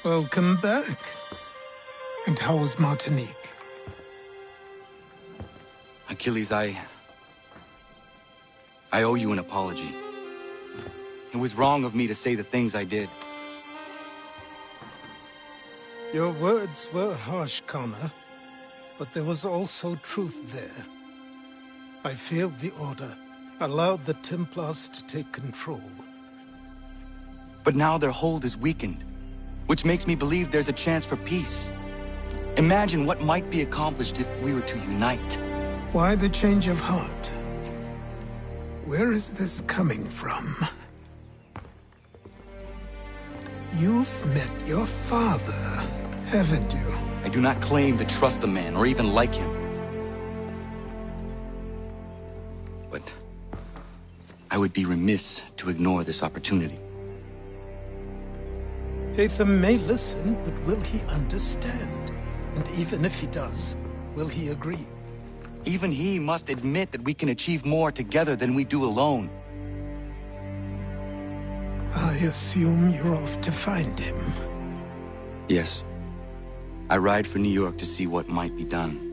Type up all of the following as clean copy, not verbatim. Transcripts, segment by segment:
Welcome back. And how was Martinique? Achilles, I owe you an apology. It was wrong of me to say the things I did. Your words were harsh, Connor, but there was also truth there. I failed the Order, allowed the Templars to take control. But now their hold is weakened, which makes me believe there's a chance for peace. Imagine what might be accomplished if we were to unite. Why the change of heart? Where is this coming from? You've met your father, haven't you? I do not claim to trust the man, or even like him. But I would be remiss to ignore this opportunity. Hatham may listen, but will he understand? And even if he does, will he agree? Even he must admit that we can achieve more together than we do alone. I assume you're off to find him. Yes. I ride for New York to see what might be done.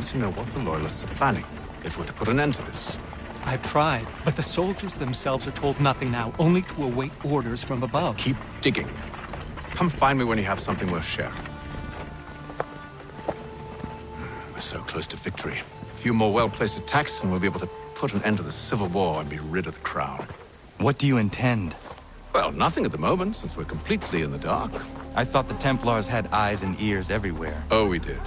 need to know what the Loyalists are planning, if we're to put an end to this. I've tried, but the soldiers themselves are told nothing now, only to await orders from above. Keep digging. Come find me when you have something worth sharing. We're so close to victory. A few more well-placed attacks and we'll be able to put an end to the Civil War and be rid of the Crown. What do you intend? Well, nothing at the moment, since we're completely in the dark. I thought the Templars had eyes and ears everywhere. Oh, we did.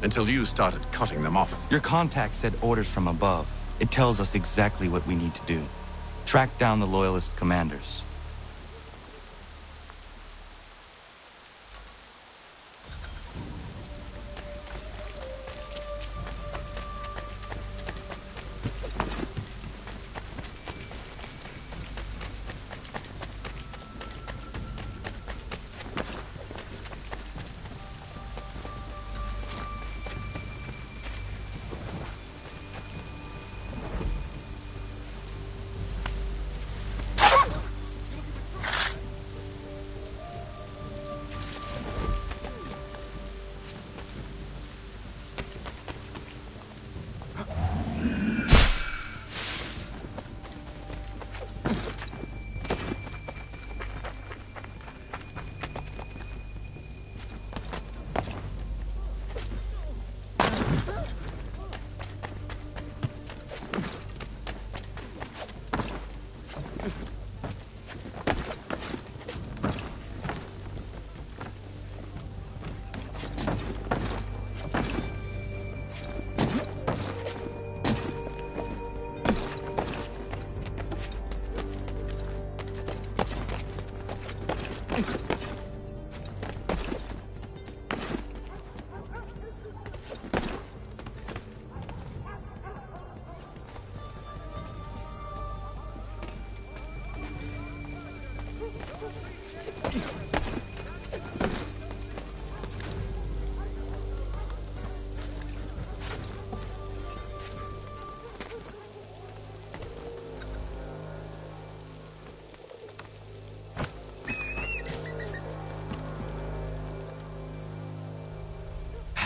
Until you started cutting them off. Your contact said orders from above. It tells us exactly what we need to do. Track down the Loyalist commanders.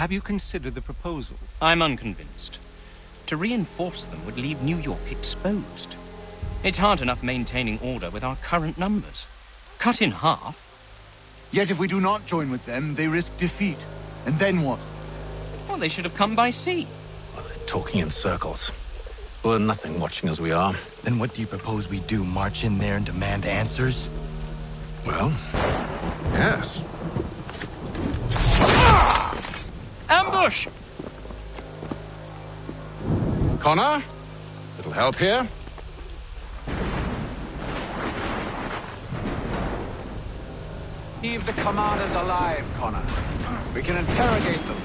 Have you considered the proposal? I'm unconvinced. To reinforce them would leave New York exposed. It's hard enough maintaining order with our current numbers. Cut in half. Yet if we do not join with them, they risk defeat. And then what? Well, they should have come by sea. Well, they're talking in circles. We're nothing watching as we are. Then what do you propose we do? March in there and demand answers? Well, yes. Ambush! Connor? Little help here? Leave the commanders alive, Connor. We can interrogate them.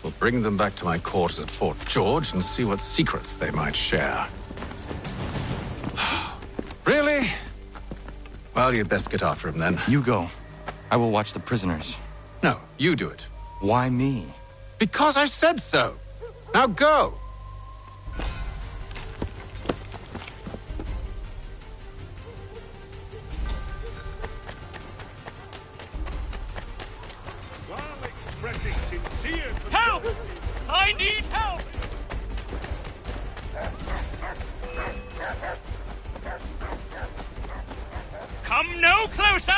We'll bring them back to my quarters at Fort George and see what secrets they might share. Really? Well, you'd best get after him then. You go. I will watch the prisoners. No, you do it. Why me? Because I said so. Now go! Help! I need help! Come no closer!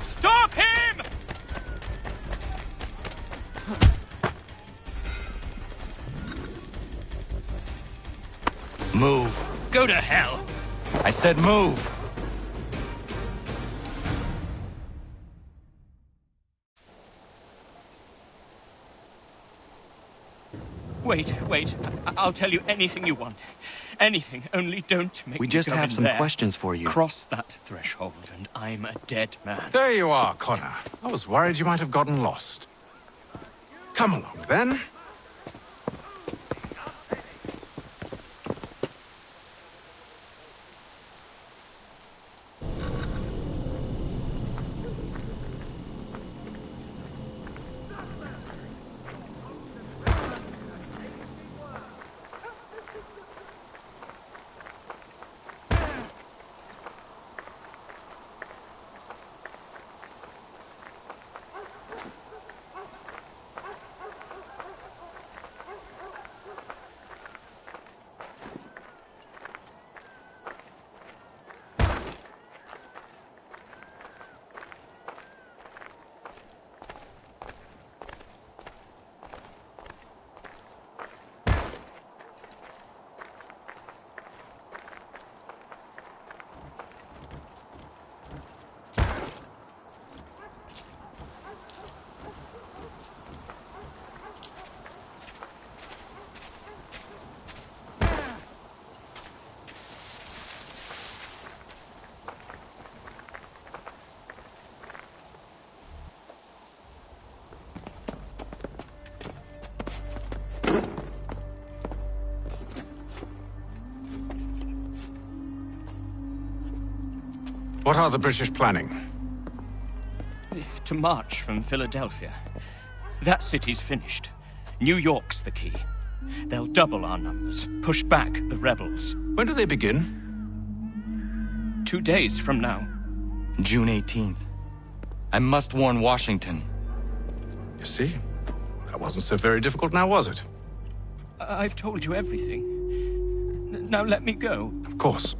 Stop him! Move. Go to hell! I said move. Wait. I'll tell you anything you want. Anything, only don't make We me just go have in some there. questions for you. Cross that threshold, and I'm a dead man. There you are, Connor. I was worried you might have gotten lost. Come along, then. What are the British planning? To march from Philadelphia. That city's finished. New York's the key. They'll double our numbers, push back the rebels. When do they begin? 2 days from now. June 18th. I must warn Washington. You see? That wasn't so very difficult now, was it? I've told you everything. Now let me go. Of course.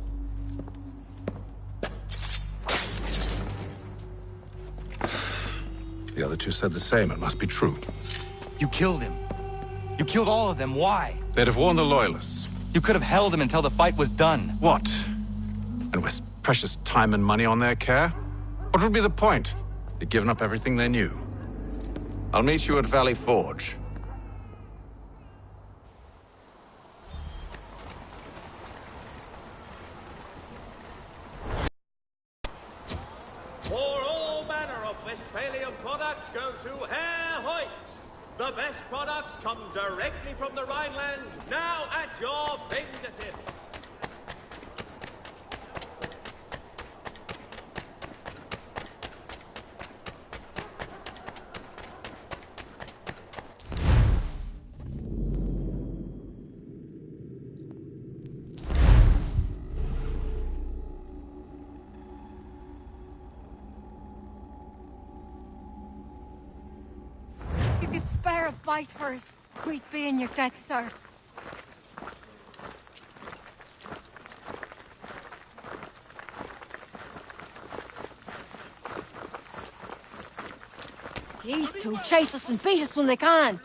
The other two said the same. It must be true. You killed him. You killed all of them. Why? They'd have warned the Loyalists. You could have held him until the fight was done. What? And waste precious time and money on their care? What would be the point? They'd given up everything they knew. I'll meet you at Valley Forge. For all manner of Westphalian products go to Herr Hoyt's. The best products come directly from the Rhineland, now at your fingertips. Spare a bite for us. We'd be in your debt, sir. These two chase us and beat us when they can.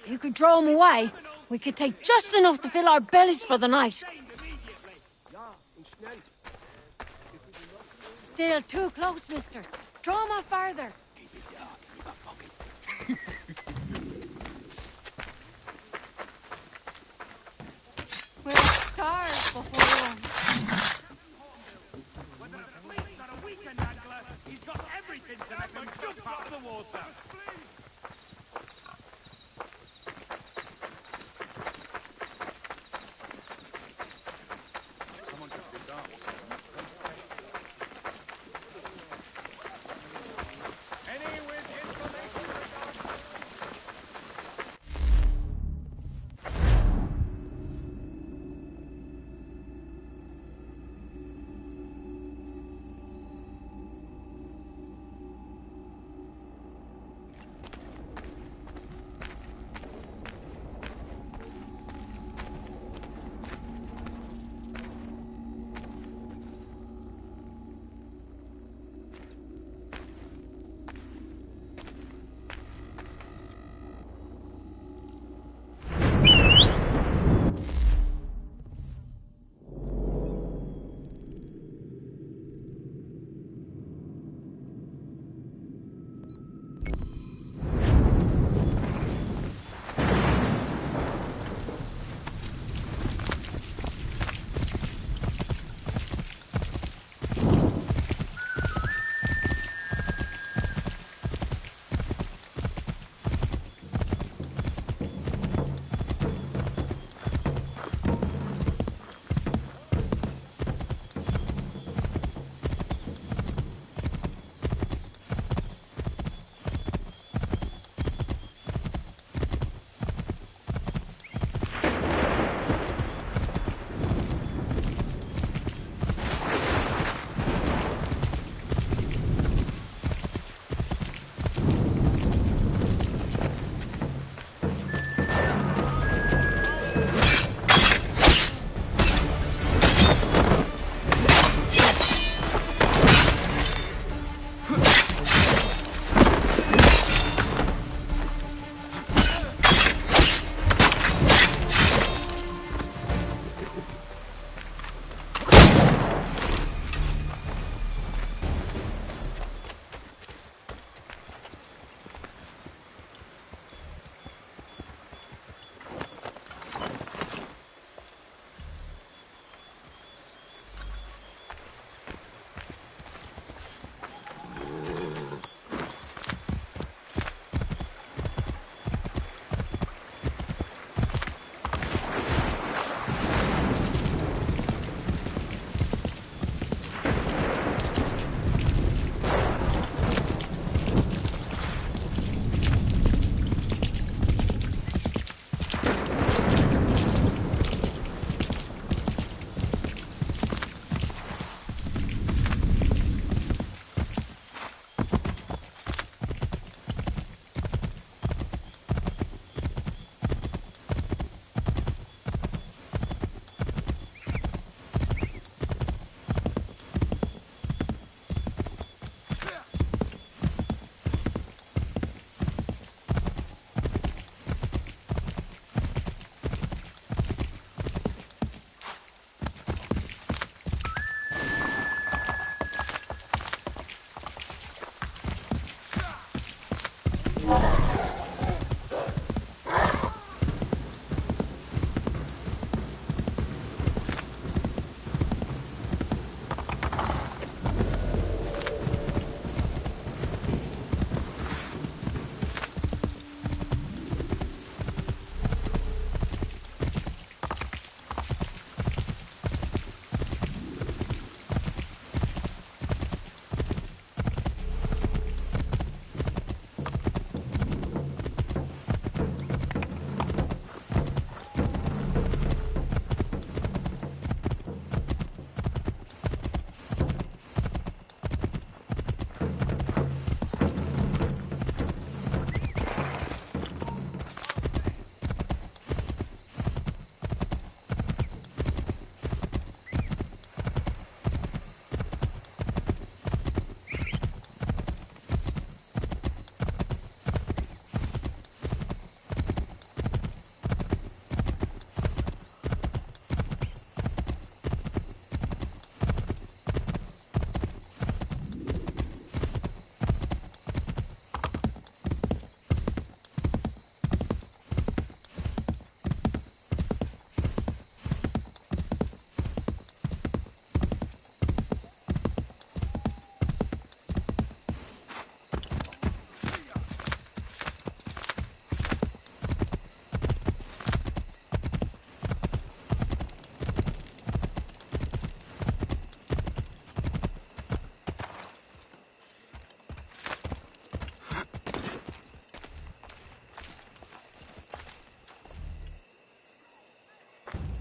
You can throw them away. We could take just enough to fill our bellies for the night. Still too close, mister. Throw them off farther. We'll starve before long.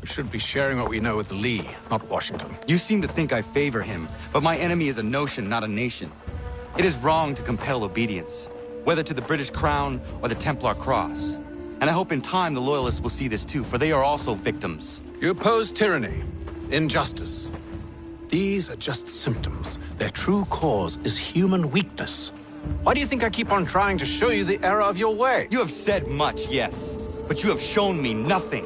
We should be sharing what we know with Lee, not Washington. You seem to think I favor him, but my enemy is a notion, not a nation. It is wrong to compel obedience, whether to the British Crown or the Templar Cross. And I hope in time the Loyalists will see this too, for they are also victims. You oppose tyranny, injustice. These are just symptoms. Their true cause is human weakness. Why do you think I keep on trying to show you the error of your way? You have said much, yes, but you have shown me nothing.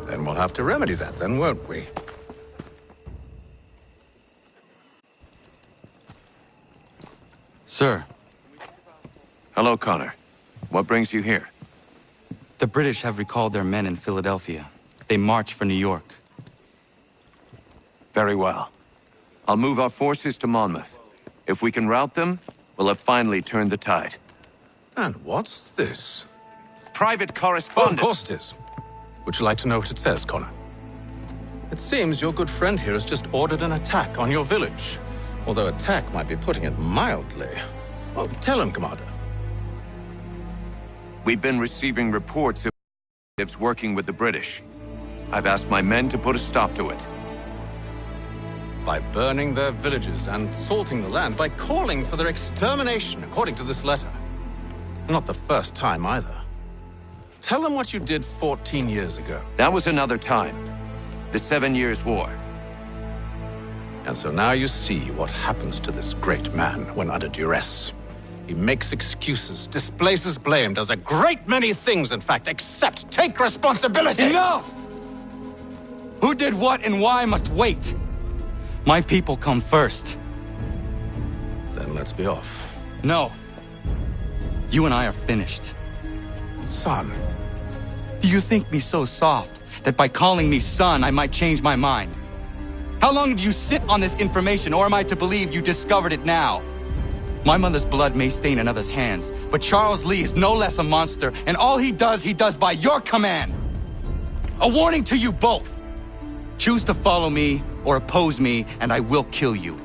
Then we'll have to remedy that then, won't we? Sir. Hello, Connor. What brings you here? The British have recalled their men in Philadelphia. They march for New York. Very well. I'll move our forces to Monmouth. If we can rout them, we'll have finally turned the tide. And what's this? Private Oh, correspondence! of course it is. Would you like to know what it says, Connor? It seems your good friend here has just ordered an attack on your village. Although attack might be putting it mildly. Well, tell him, Commander. We've been receiving reports of natives working with the British. I've asked my men to put a stop to it. By burning their villages and salting the land, by calling for their extermination, according to this letter. Not the first time, either. Tell them what you did 14 years ago. That was another time. The 7 Years' War. And so now you see what happens to this great man when under duress. He makes excuses, displaces blame, does a great many things, in fact, except take responsibility! Enough! Who did what and why must wait. My people come first. Then let's be off. No. You and I are finished. Son. Do you think me so soft that by calling me son, I might change my mind? How long did you sit on this information, or am I to believe you discovered it now? My mother's blood may stain another's hands, but Charles Lee is no less a monster, and all he does by your command. A warning to you both. Choose to follow me or oppose me, and I will kill you.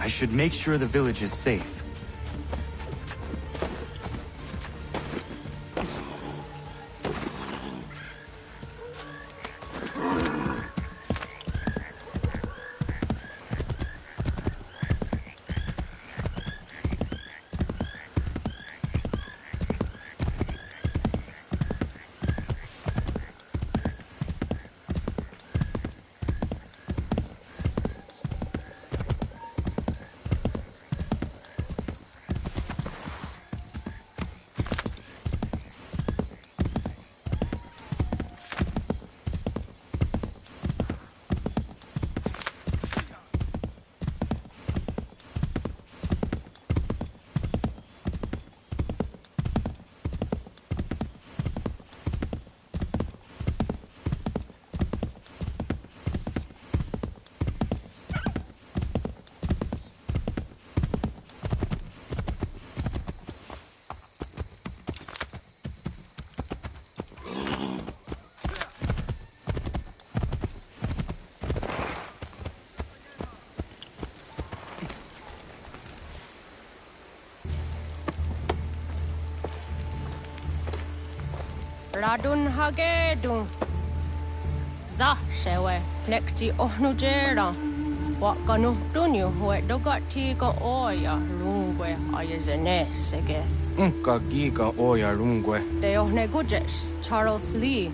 I should make sure the village is safe. Radun hagedun. Za shewe nekti ohnujera. Wakanu dunyu we dogati ka oya rungwe ayezene sege. Unka giga oya rungwe. De ohne gujes Charles Lee.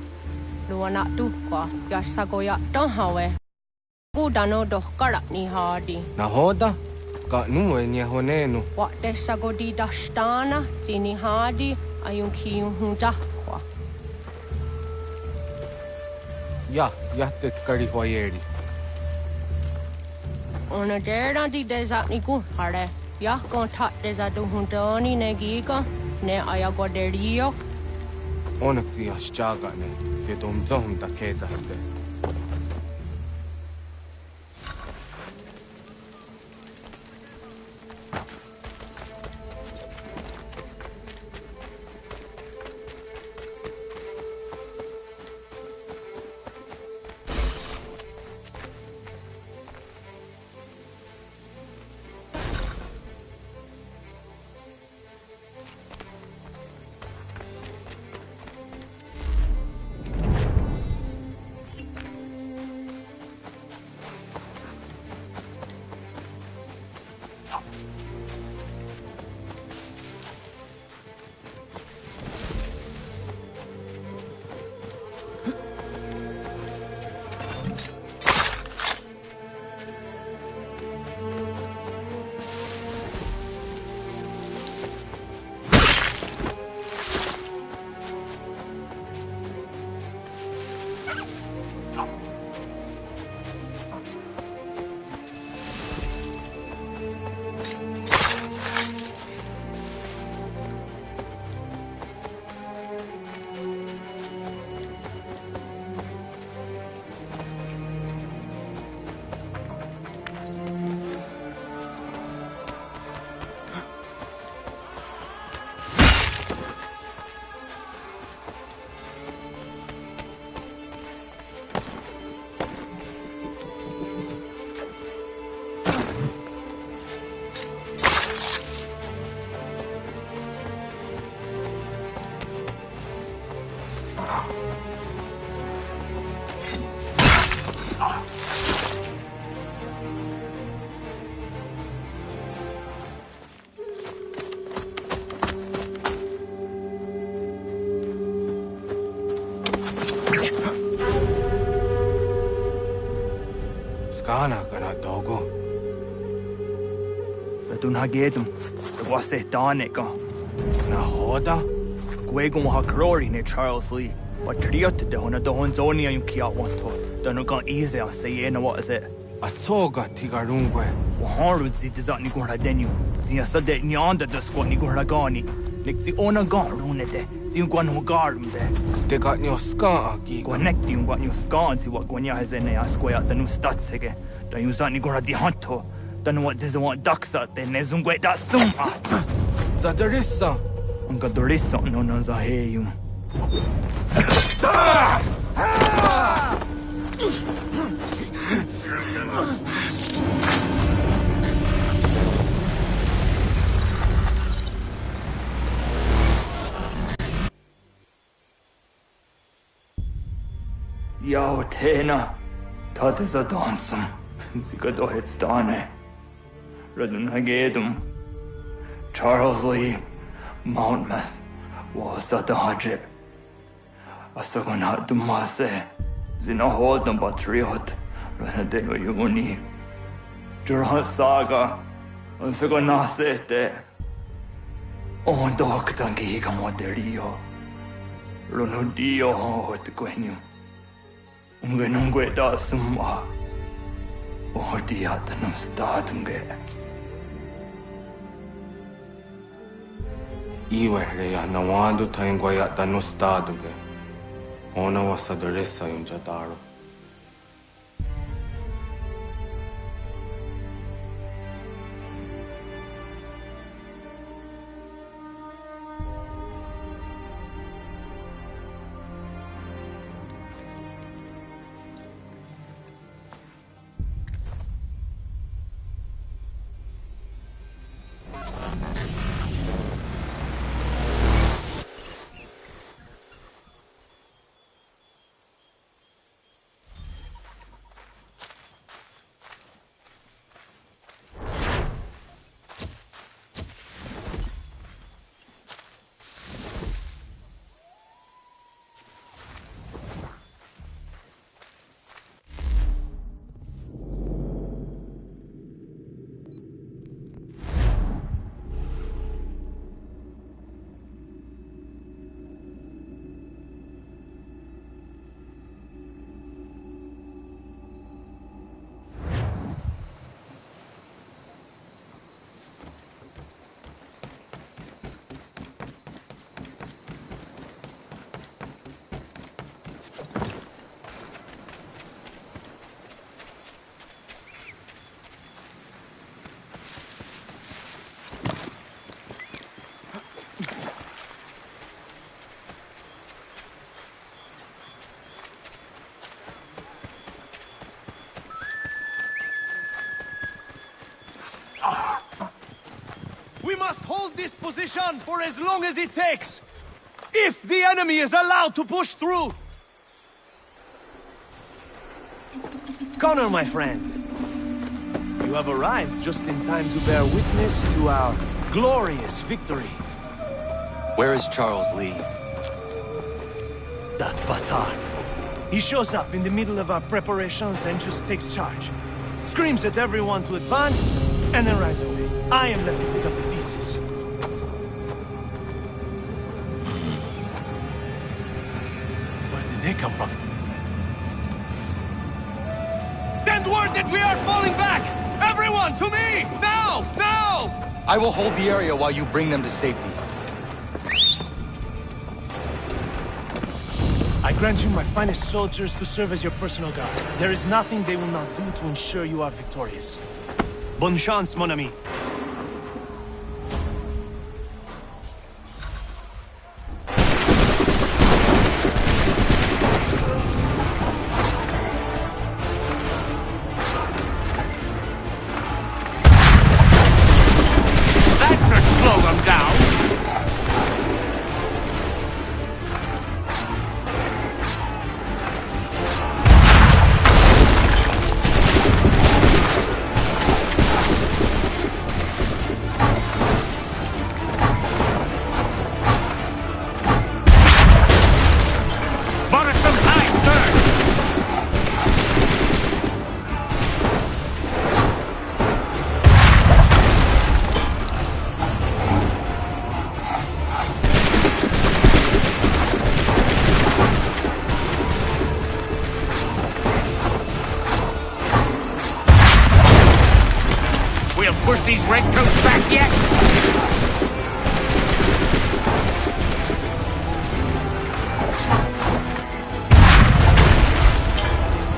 Luana tukwa yasagoya donhawe. Gudano dohkara ni hadi. Nahoda? Ka nuwe nye honenu. Wa de sagodi dashtana tini hadi ayunkiyun hunta. Ja tetkari hoyeri. Ona dera di desa ni kun hare. Ya kon tat desa du huntoni ne giga ne ayagoderio. Onak ti aschaga ne. Te dom zohum da kedaste. Skana kana dogo. Radun hagedum. The wase danika. Nahoda? Gwegum hakrori ne Charles Lee. But triot de hona do honzoni ayun kiat wanto. Dano gan easy on say na what is it? Atsoga tigarungwe. Waharud zi dizat ni gurha denu. Zia sade nyanda da squat ni gurha gani. Lik zi ona gan runete. Zi gwan hogarum de. Te got nyo ska agi. Gwanekti un gwan nyo ska zi wat gwanya hezene asquaya da nu statsege. Da yuzat ni gurha di hanto. Dano what diza want daksa de nezungwe da suma. Zadarissa. Unga dorissa no na zaheyum. Yautena, Tatisa Donsum, Zikadohitstane, Radunagedum, Charles Lee, Mountmouth, Wasatahajib, Asagonat Dumase, Zinahodam Patriot, Ranadeno Yuni, Jurah Saga, Unsagonasete, On Doctangi Gamoderio, Runudio Hotquenu, Ungenungue da Summa, Odiatanum Statunge. Iwerea Nawadu Tanguaya Danustaduge, Ona Wasadresa in Jadaro. We must hold this position for as long as it takes, if the enemy is allowed to push through. Connor, my friend, you have arrived just in time to bear witness to our glorious victory. Where is Charles Lee? That Batar. He shows up in the middle of our preparations and just takes charge. Screams at everyone to advance, and then rides away. I am left to pick up the pieces. Where did they come from? Send word that we are falling back! Everyone, to me! Now! Now! I will hold the area while you bring them to safety. I grant you my finest soldiers to serve as your personal guard. There is nothing they will not do to ensure you are victorious. Bonne chance, mon ami. Push these redcoats back yet?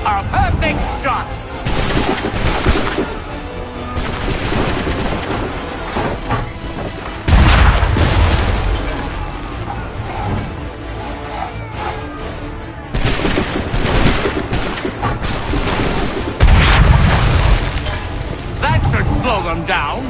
A perfect shot! Slow them down.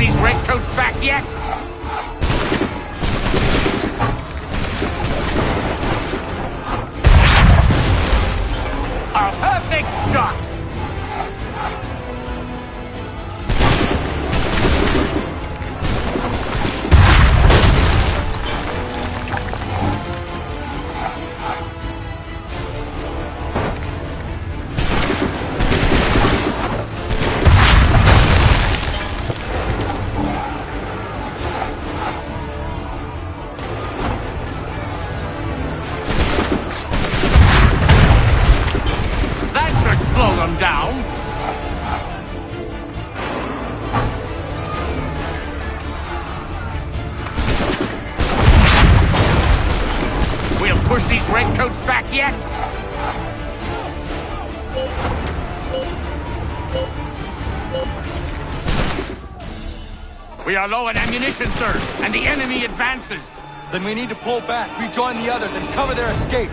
these redcoats back yet? A perfect shot! Down. We'll push these redcoats back yet. We are low on ammunition, sir, and the enemy advances. Then we need to pull back, rejoin the others, and cover their escape.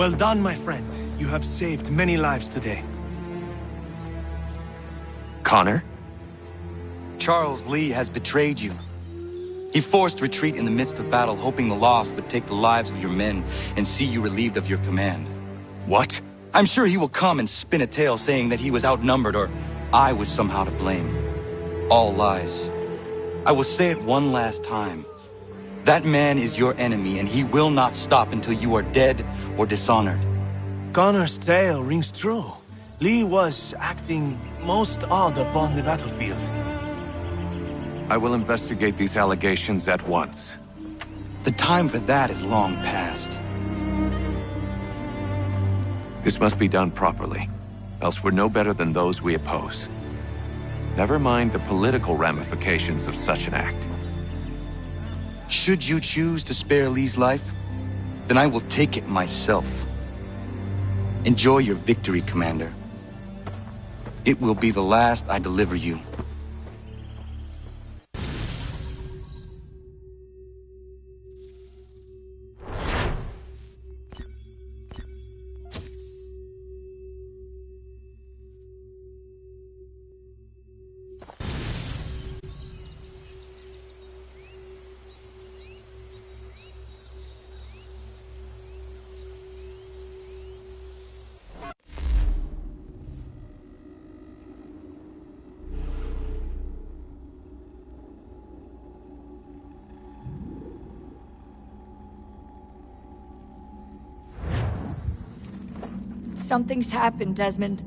Well done, my friend. You have saved many lives today. Connor? Charles Lee has betrayed you. He forced retreat in the midst of battle, hoping the loss would take the lives of your men and see you relieved of your command. What? I'm sure he will come and spin a tale saying that he was outnumbered or I was somehow to blame. All lies. I will say it one last time. That man is your enemy, and he will not stop until you are dead or dishonored. Connor's tale rings true. Lee was acting most odd upon the battlefield. I will investigate these allegations at once. The time for that is long past. This must be done properly, else we're no better than those we oppose. Never mind the political ramifications of such an act. Should you choose to spare Lee's life, then I will take it myself. Enjoy your victory, Commander. It will be the last I deliver you. Something's happened, Desmond.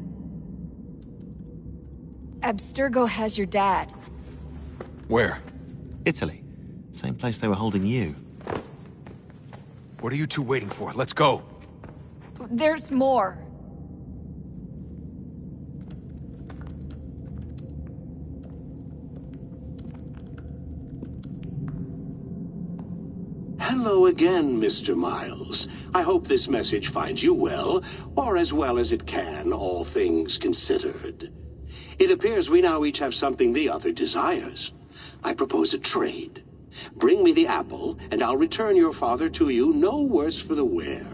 Abstergo has your dad. Where? Italy. Same place they were holding you. What are you two waiting for? Let's go. There's more. Hello again, Mr. Miles. I hope this message finds you well, or as well as it can, all things considered. It appears we now each have something the other desires. I propose a trade. Bring me the apple, and I'll return your father to you no worse for the wear.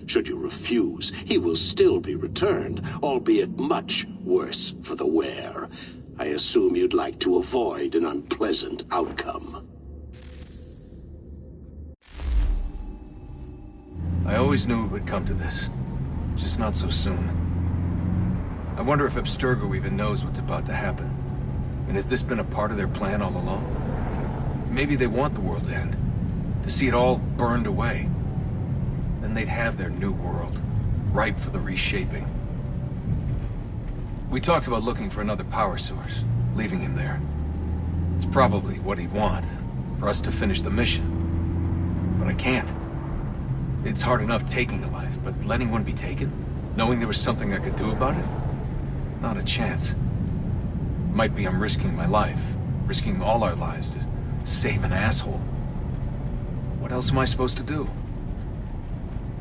Should you refuse, he will still be returned, albeit much worse for the wear. I assume you'd like to avoid an unpleasant outcome. I always knew it would come to this. Just not so soon. I wonder if Abstergo even knows what's about to happen. And has this been a part of their plan all along? Maybe they want the world to end. To see it all burned away. Then they'd have their new world, ripe for the reshaping. We talked about looking for another power source, leaving him there. It's probably what he'd want, for us to finish the mission. But I can't. It's hard enough taking a life, but letting one be taken? Knowing there was something I could do about it? Not a chance. Might be I'm risking my life, risking all our lives to save an asshole. What else am I supposed to do?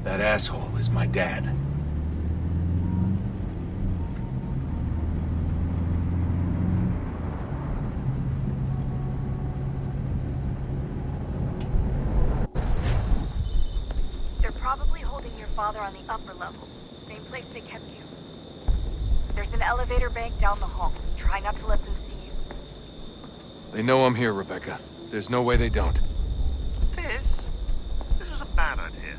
That asshole is my dad. They're probably holding your father on the upper level. Same place they kept you. There's an elevator bank down the hall. Try not to let them see you. They know I'm here, Rebecca. There's no way they don't. This was a bad idea.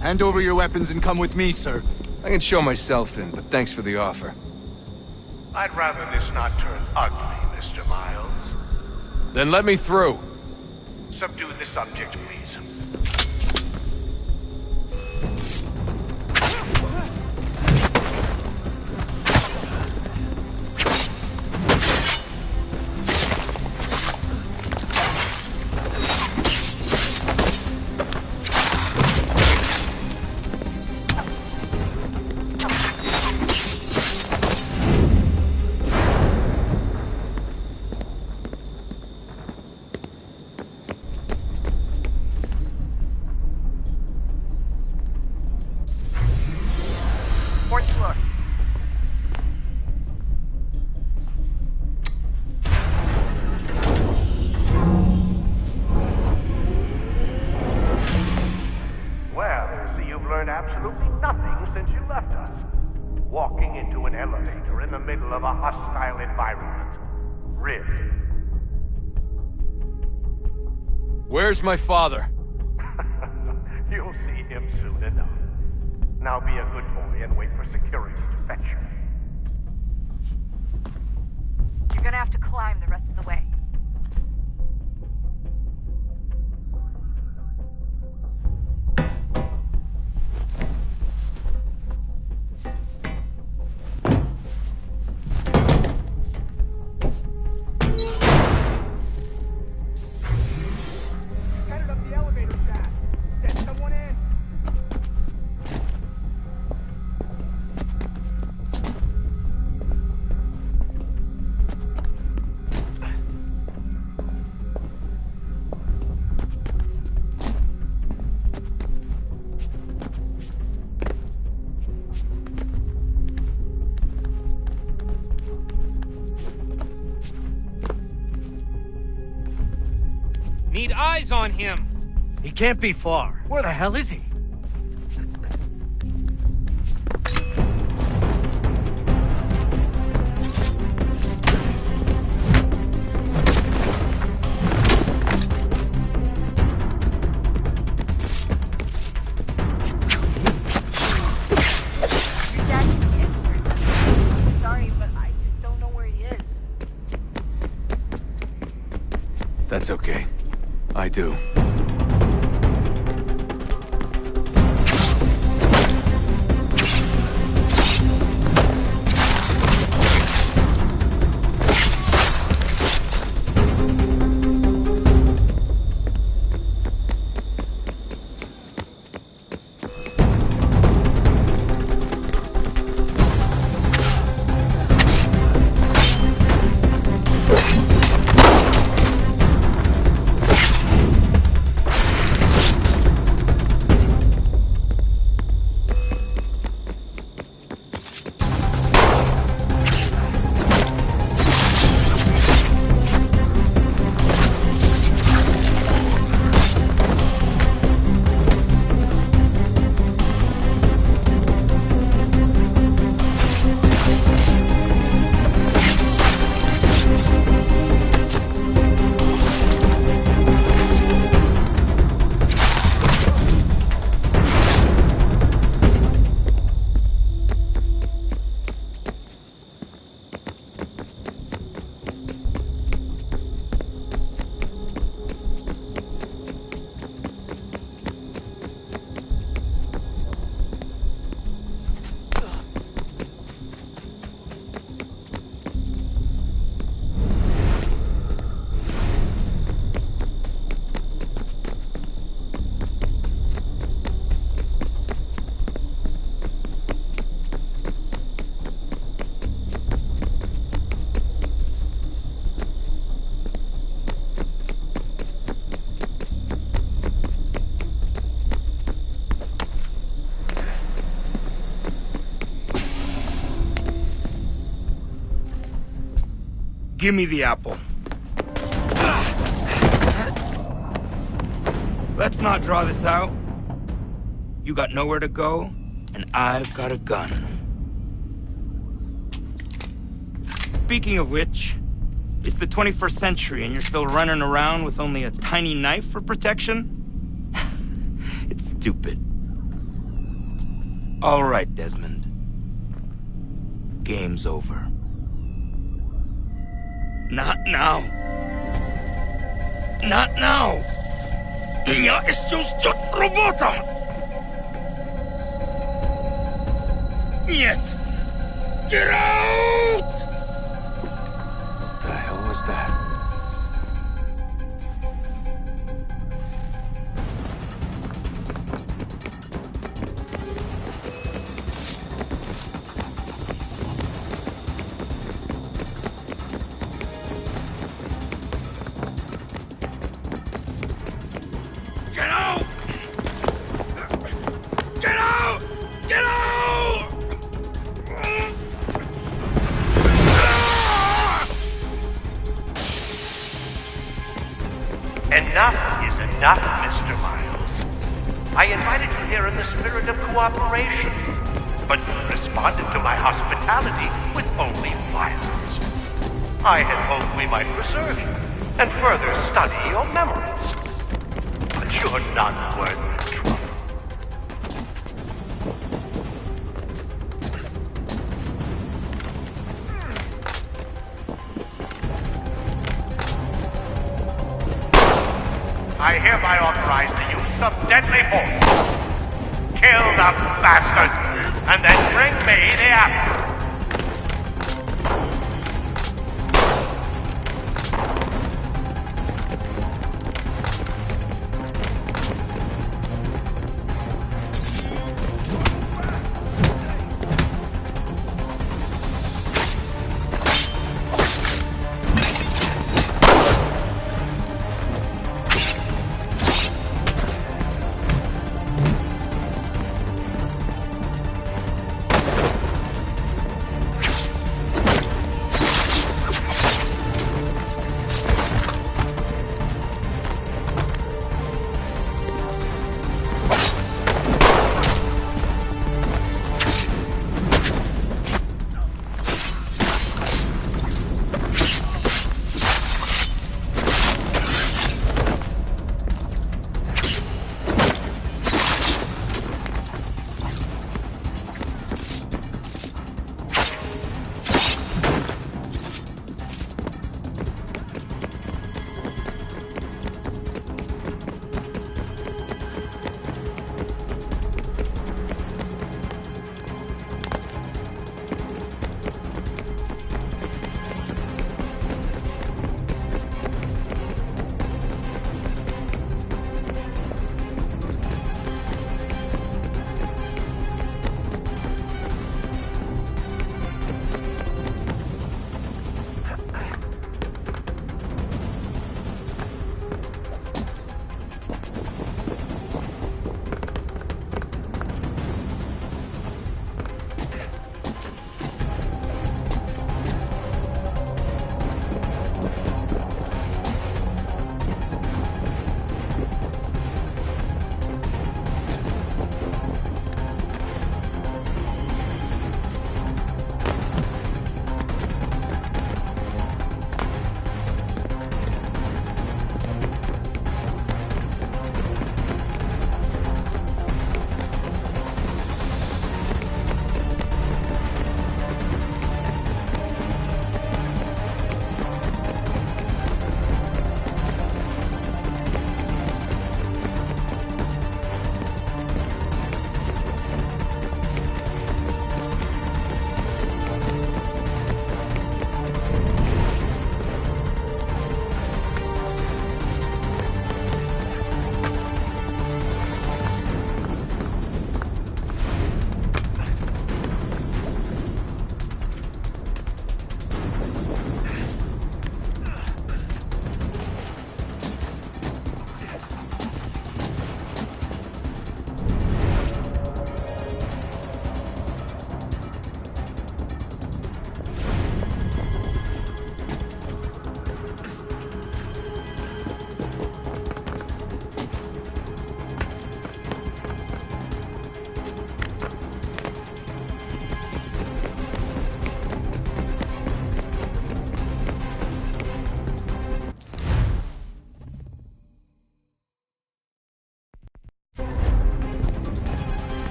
Hand over your weapons and come with me, sir. I can show myself in, but thanks for the offer. I'd rather this not turn ugly, Mr. Miles. Then let me through. Subdue the subject, please. Fourth floor. Well, so you've learned absolutely nothing since you left us. Walking into an elevator in the middle of a hostile environment. Really? Where's my father? You'll see him soon enough. Now be a good boy and wait for security to fetch you. You're gonna have to climb the rest of the way. Headed up the elevator shaft. Send someone in. Need eyes on him. He can't be far. Where the hell is he? Your dad can be injured. Sorry, but I just don't know where he is. That's okay. I do. Give me the apple. Let's not draw this out. You got nowhere to go, and I've got a gun. Speaking of which, it's the 21st century and you're still running around with only a tiny knife for protection? It's stupid. All right, Desmond. Game's over. Not now. Not now. Я еще ждет работа. Нет. Get out! What the hell was that? Enough is enough, Mr. Miles. I invited you here in the spirit of cooperation, but you responded to my hospitality with only violence. I had hoped we might preserve you and further study your memories. But you're not worth the trouble. I hereby authorize the use of deadly force. Kill the bastard, and then bring me the apple.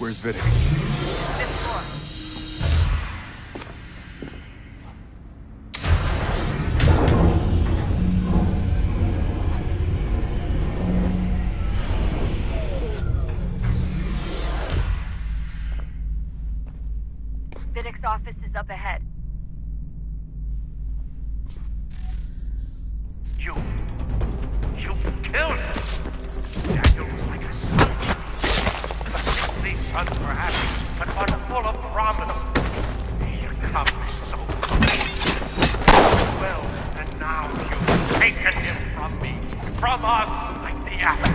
Where's Vidic? Fifth floor. Vidic's office is up ahead. You killed him. Daniel was like a son. A sickly son, perhaps, but one full of promise. He accomplished so much. Well, and now you've taken him from me, from us, like the apple.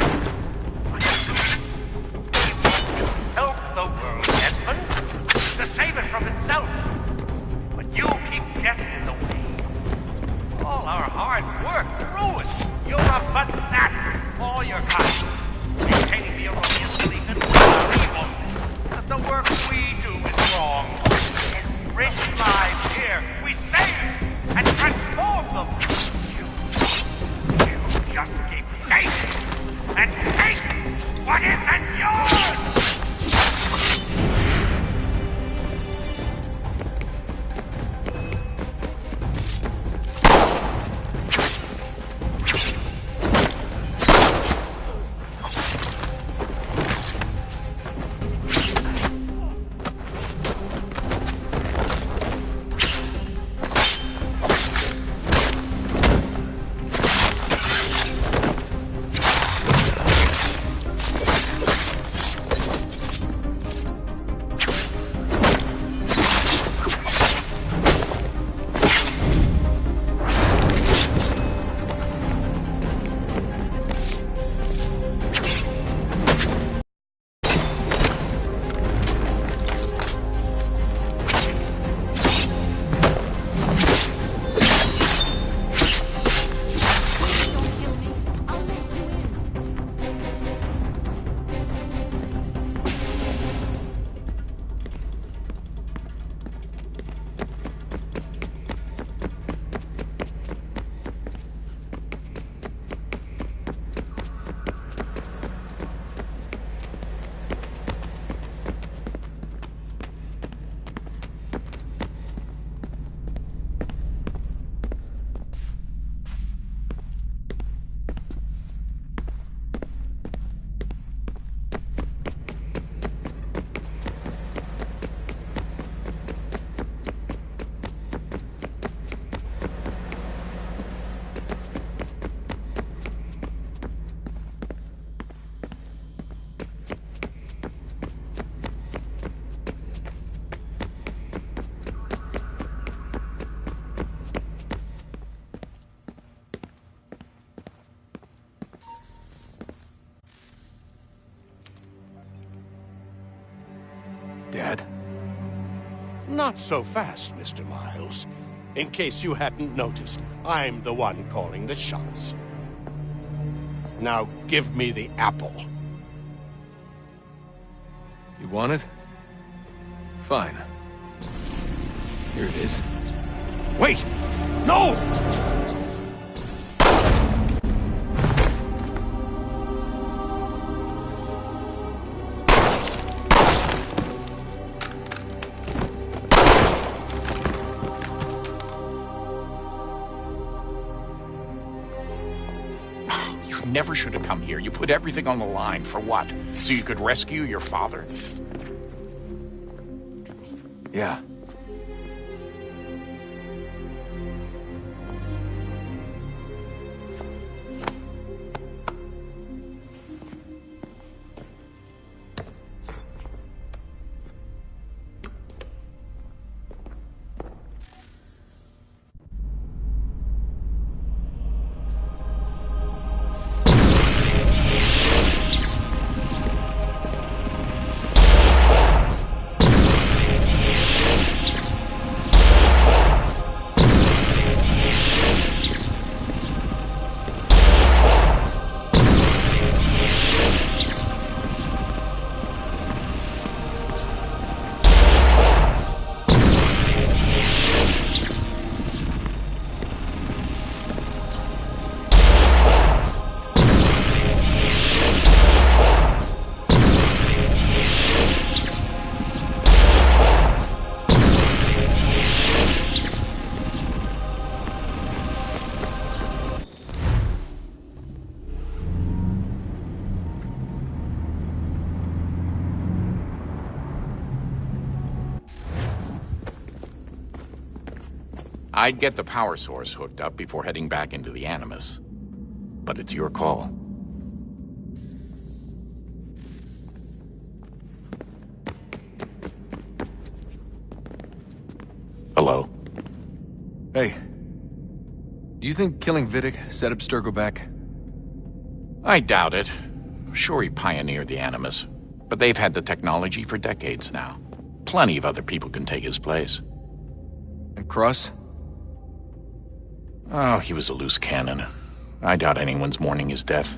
Help the world, Edmund, to save it from itself. But you keep getting in the way. All our hard work ruined. You're a fanatic, all your kind. Maintaining the erroneous belief in revolt. That the work we do is wrong. Enrich lives here. We save and transform them. You just keep taking and taking what isn't yours. Dad? Not so fast, Mr. Miles. In case you hadn't noticed, I'm the one calling the shots. Now give me the apple. You want it? Fine. Here it is. Wait! No! Never should have come here. You put everything on the line. For what? So you could rescue your father? Yeah. I'd get the power source hooked up before heading back into the Animus. But it's your call. Hello? Hey. Do you think killing Vidic set Abstergo back? I doubt it. Sure, he pioneered the Animus, but they've had the technology for decades now. Plenty of other people can take his place. And Cross? Oh, he was a loose cannon. I doubt anyone's mourning his death.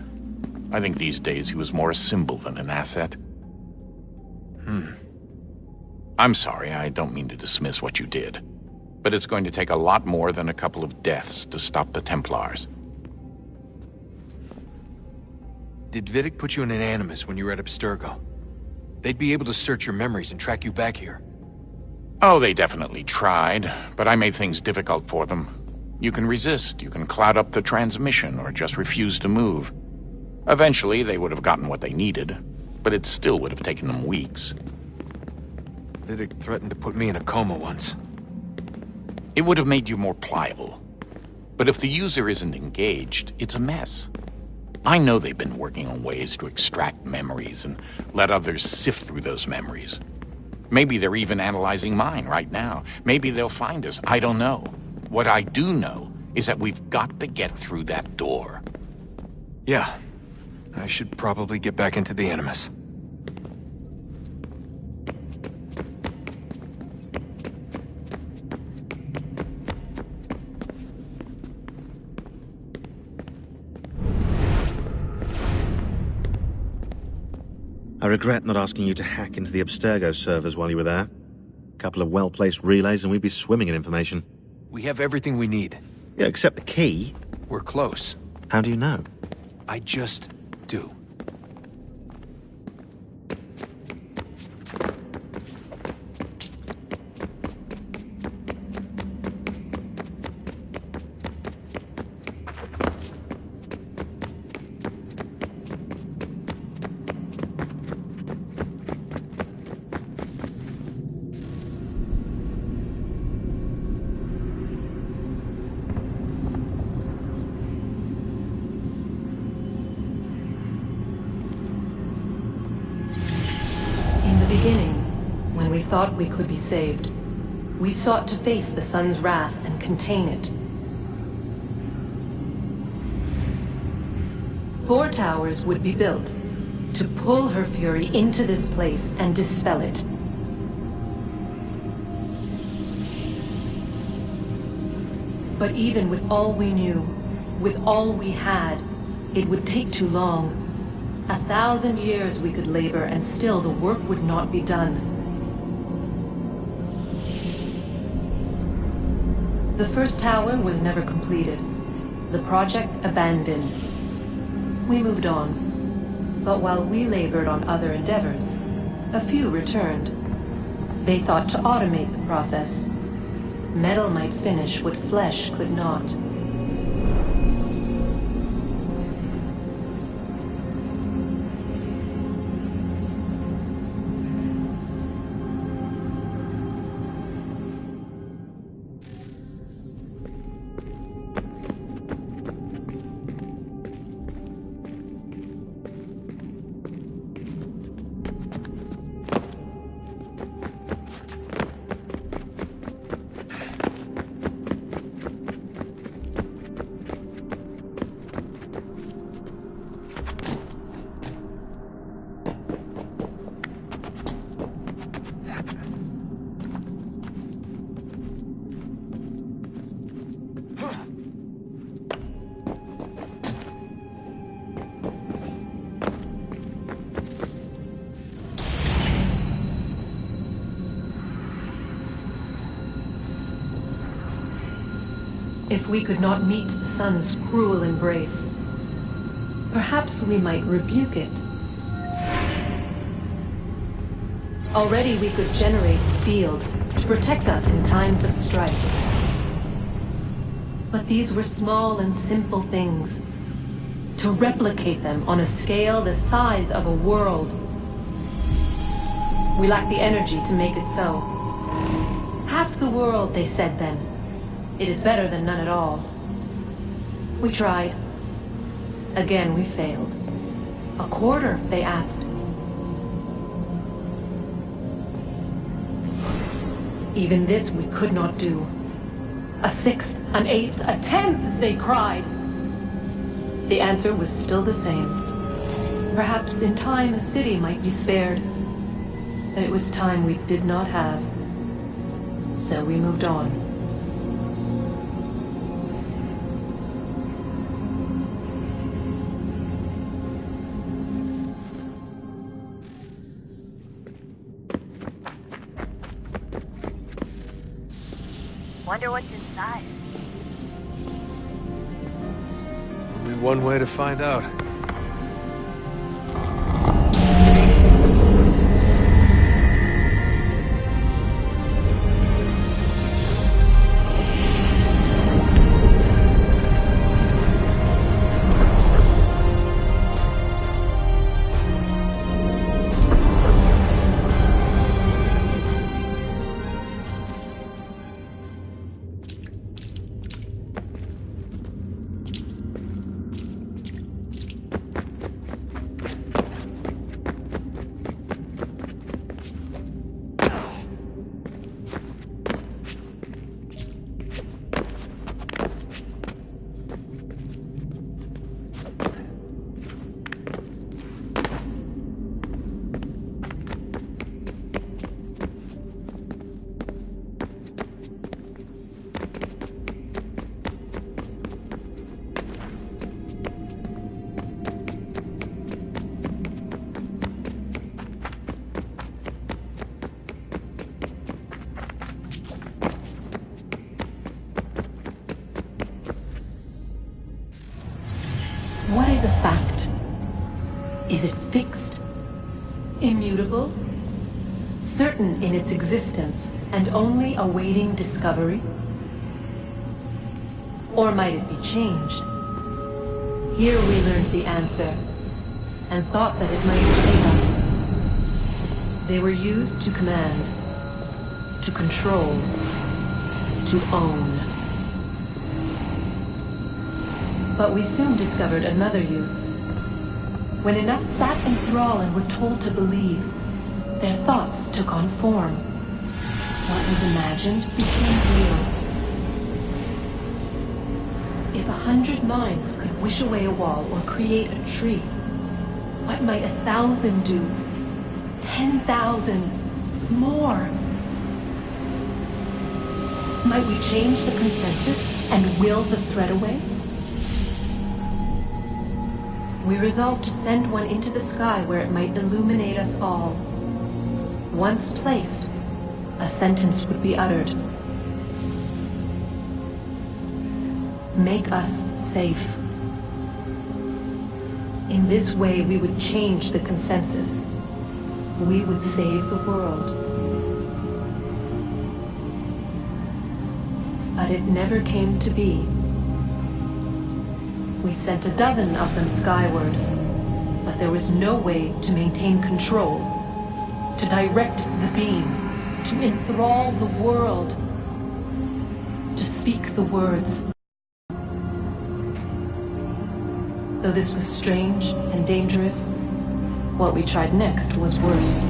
I think these days he was more a symbol than an asset. I'm sorry, I don't mean to dismiss what you did. But it's going to take a lot more than a couple of deaths to stop the Templars. Did Vidic put you in an Animus when you were at Abstergo? They'd be able to search your memories and track you back here. Oh, they definitely tried, but I made things difficult for them. You can resist, you can cloud up the transmission, or just refuse to move. Eventually, they would have gotten what they needed, but it still would have taken them weeks. Vidic threatened to put me in a coma once. It would have made you more pliable. But if the user isn't engaged, it's a mess. I know they've been working on ways to extract memories and let others sift through those memories. Maybe they're even analyzing mine right now. Maybe they'll find us. I don't know. What I do know is that we've got to get through that door. Yeah. I should probably get back into the Animus. I regret not asking you to hack into the Abstergo servers while you were there. A couple of well-placed relays and we'd be swimming in information. We have everything we need. Yeah, except the key. We're close. How do you know? I just do. Thought we could be saved. We sought to face the sun's wrath and contain it. 4 towers would be built to pull her fury into this place and dispel it. But even with all we knew, with all we had, it would take too long. 1,000 years we could labor and still the work would not be done. The first tower was never completed. The project abandoned. We moved on. But while we labored on other endeavors, a few returned. They thought to automate the process. Metal might finish what flesh could not. If we could not meet the sun's cruel embrace, perhaps we might rebuke it. Already we could generate fields to protect us in times of strife. But these were small and simple things. To replicate them on a scale the size of a world. We lack the energy to make it so. Half the world, they said then. It is better than none at all. We tried. Again, we failed. A quarter, they asked. Even this we could not do. A sixth, an eighth, a tenth, they cried. The answer was still the same. Perhaps in time a city might be spared. But it was time we did not have. So we moved on. Wonder what's inside. Only one way to find out. What is a fact? Is it fixed? Immutable? Certain in its existence and only awaiting discovery? Or might it be changed? Here we learned the answer, and thought that it might save us. They were used to command, to control, to own. But we soon discovered another use. When enough sat in thrall and were told to believe, their thoughts took on form. What was imagined became real. If 100 minds could wish away a wall or create a tree, what might 1,000 do? 10,000? More? Might we change the consensus and will the threat away? We resolved to send one into the sky where it might illuminate us all. Once placed, a sentence would be uttered. Make us safe. In this way, we would change the consensus. We would save the world. But it never came to be. We sent a dozen of them skyward, but there was no way to maintain control, to direct the beam, to enthrall the world, to speak the words. Though this was strange and dangerous, what we tried next was worse.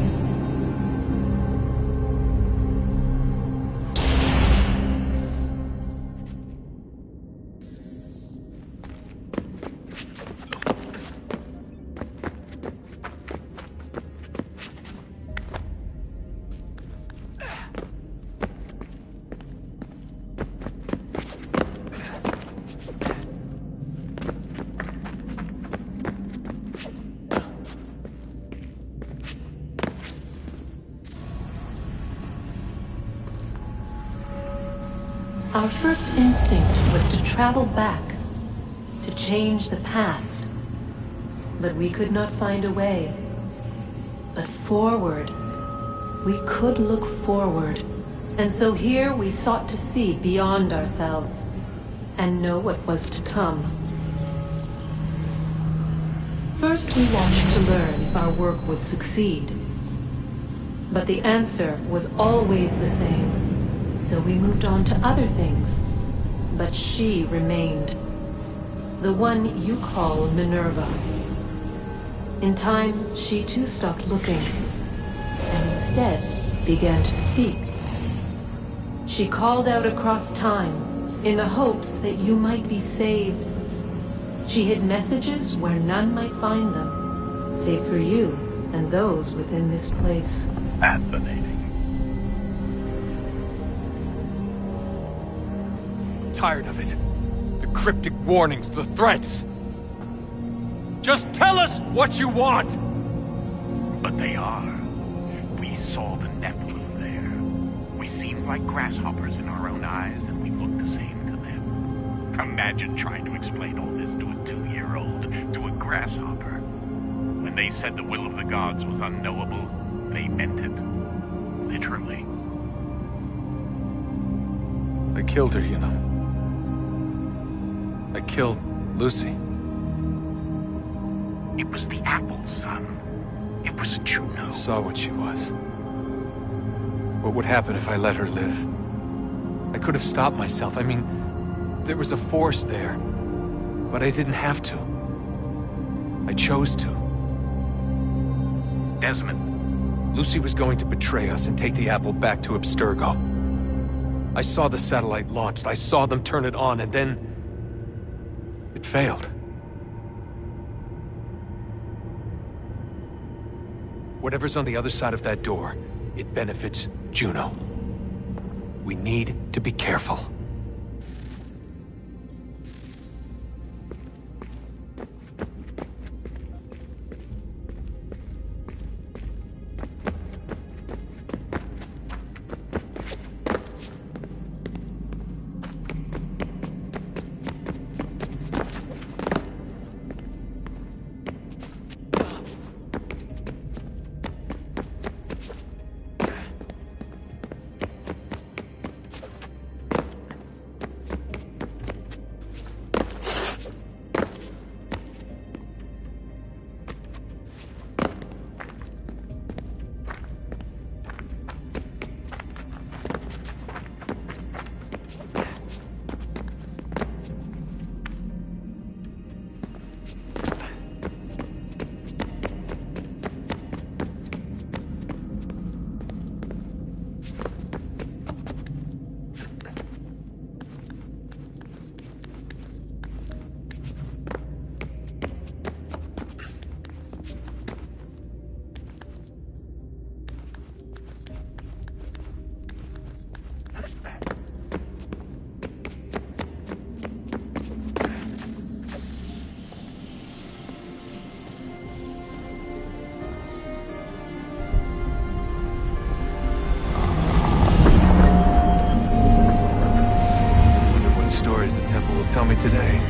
Our first instinct was to travel back, to change the past. But we could not find a way. But forward, we could look forward. And so here we sought to see beyond ourselves, and know what was to come. First we watched to learn if our work would succeed. But the answer was always the same. So we moved on to other things, but she remained. The one you call Minerva. In time, she too stopped looking, and instead began to speak. She called out across time, in the hopes that you might be saved. She hid messages where none might find them, save for you and those within this place. Fascinating. Tired of it. The cryptic warnings, the threats. Just tell us what you want! But they are. We saw the Nephilim there. We seemed like grasshoppers in our own eyes, and we looked the same to them. Imagine trying to explain all this to a 2-year-old, to a grasshopper. When they said the will of the gods was unknowable, they meant it. Literally. I killed her, you know. I killed Lucy. It was the apple, son. It was Juno. I saw what she was. What would happen if I let her live? I could have stopped myself. I mean, there was a force there. But I didn't have to. I chose to. Desmond. Lucy was going to betray us and take the apple back to Abstergo. I saw the satellite launched. I saw them turn it on, and then it failed. Whatever's on the other side of that door, it benefits Juno. We need to be careful. Tell me today.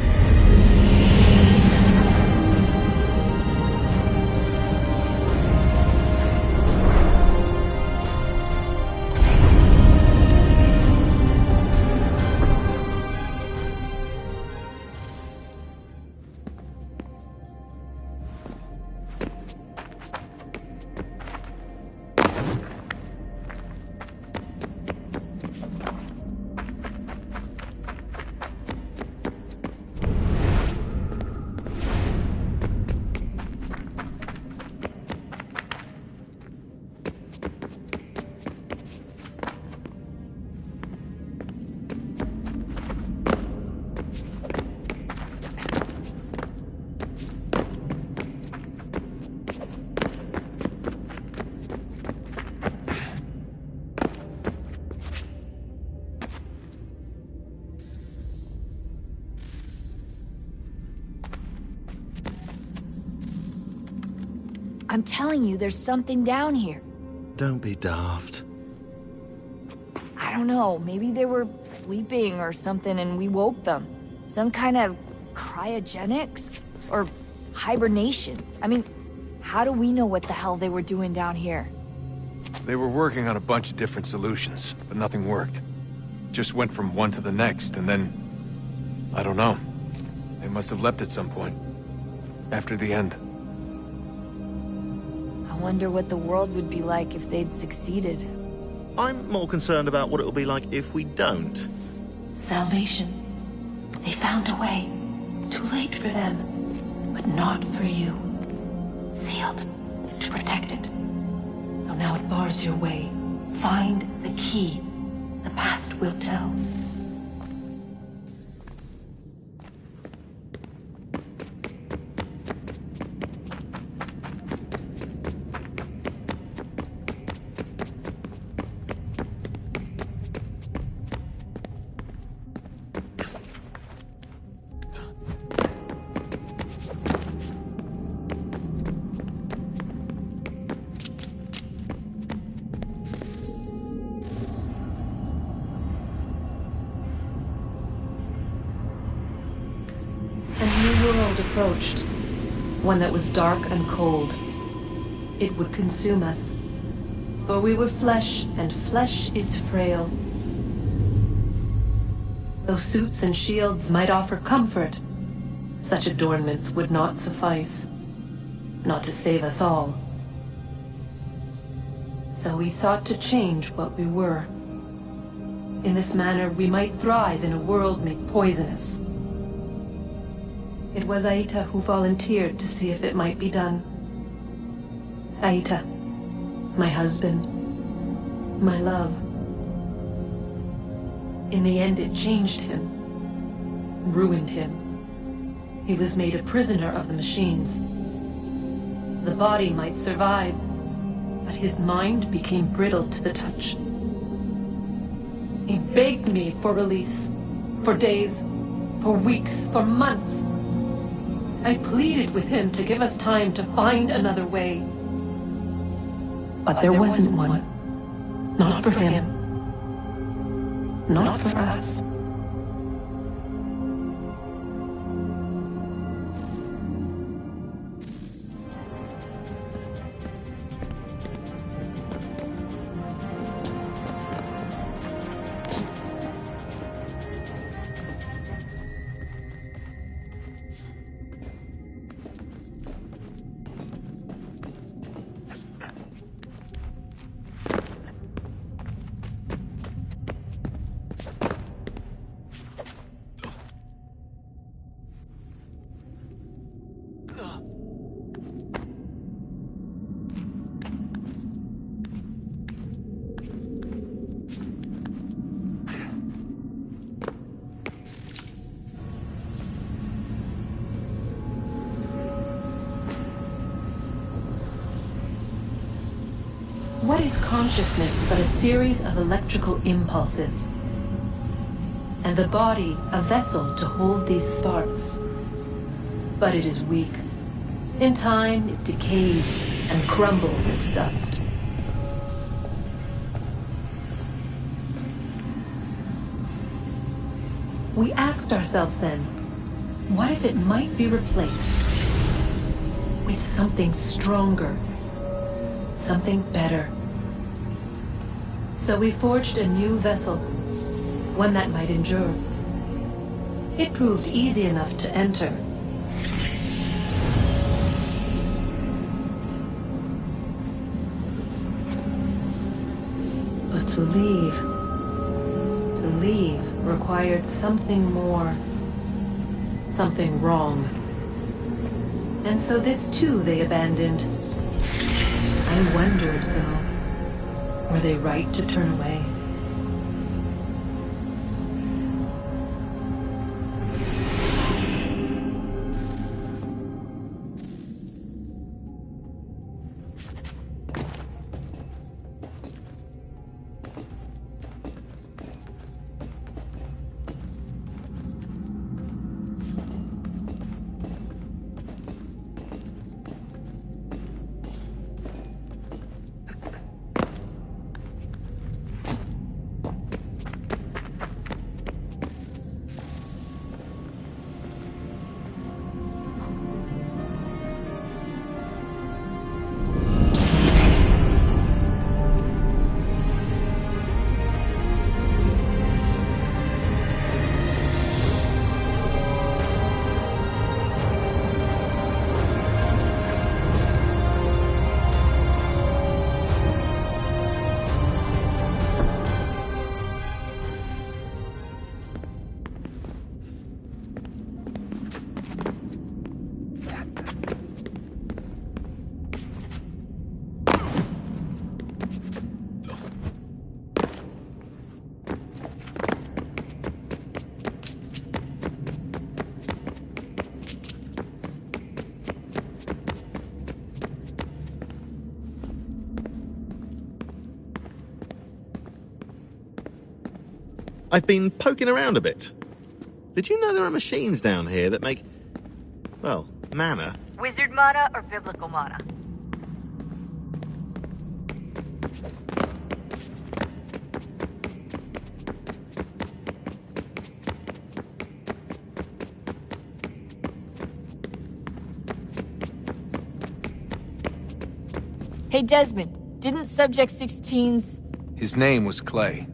I'm telling you, there's something down here. Don't be daft. I don't know, maybe they were sleeping or something and we woke them. Some kind of cryogenics? Or hibernation? I mean, how do we know what the hell they were doing down here? They were working on a bunch of different solutions, but nothing worked. Just went from one to the next, and then... I don't know. They must have left at some point. After the end. I wonder what the world would be like if they'd succeeded. I'm more concerned about what it'll be like if we don't. Salvation They found a way. Too late for them, but not for you. Sealed to protect it. Though now it bars your way. Find the key. The past will tell. Approached, one that was dark and cold. It would consume us, for we were flesh, and flesh is frail. Though suits and shields might offer comfort, such adornments would not suffice, not to save us all. So we sought to change what we were. In this manner, we might thrive in a world made poisonous. It was Aita who volunteered to see if it might be done. Aita, my husband, my love. In the end, it changed him, ruined him. He was made a prisoner of the machines. The body might survive, but his mind became brittle to the touch. He begged me for release, for days, for weeks, for months. I pleaded with him to give us time to find another way. But there wasn't one. Not for him. Not for us. What is consciousness but a series of electrical impulses? And the body a vessel to hold these sparks. But it is weak. In time, it decays and crumbles to dust. We asked ourselves then, what if it might be replaced with something stronger, something better? So we forged a new vessel, one that might endure. It proved easy enough to enter. But to leave required something more, something wrong. And so this too they abandoned. I wondered, though, were they right to turn away? I've been poking around a bit. Did you know there are machines down here that make, well, mana? Wizard mana or biblical mana? Hey, Desmond, didn't Subject 16's... His name was Clay.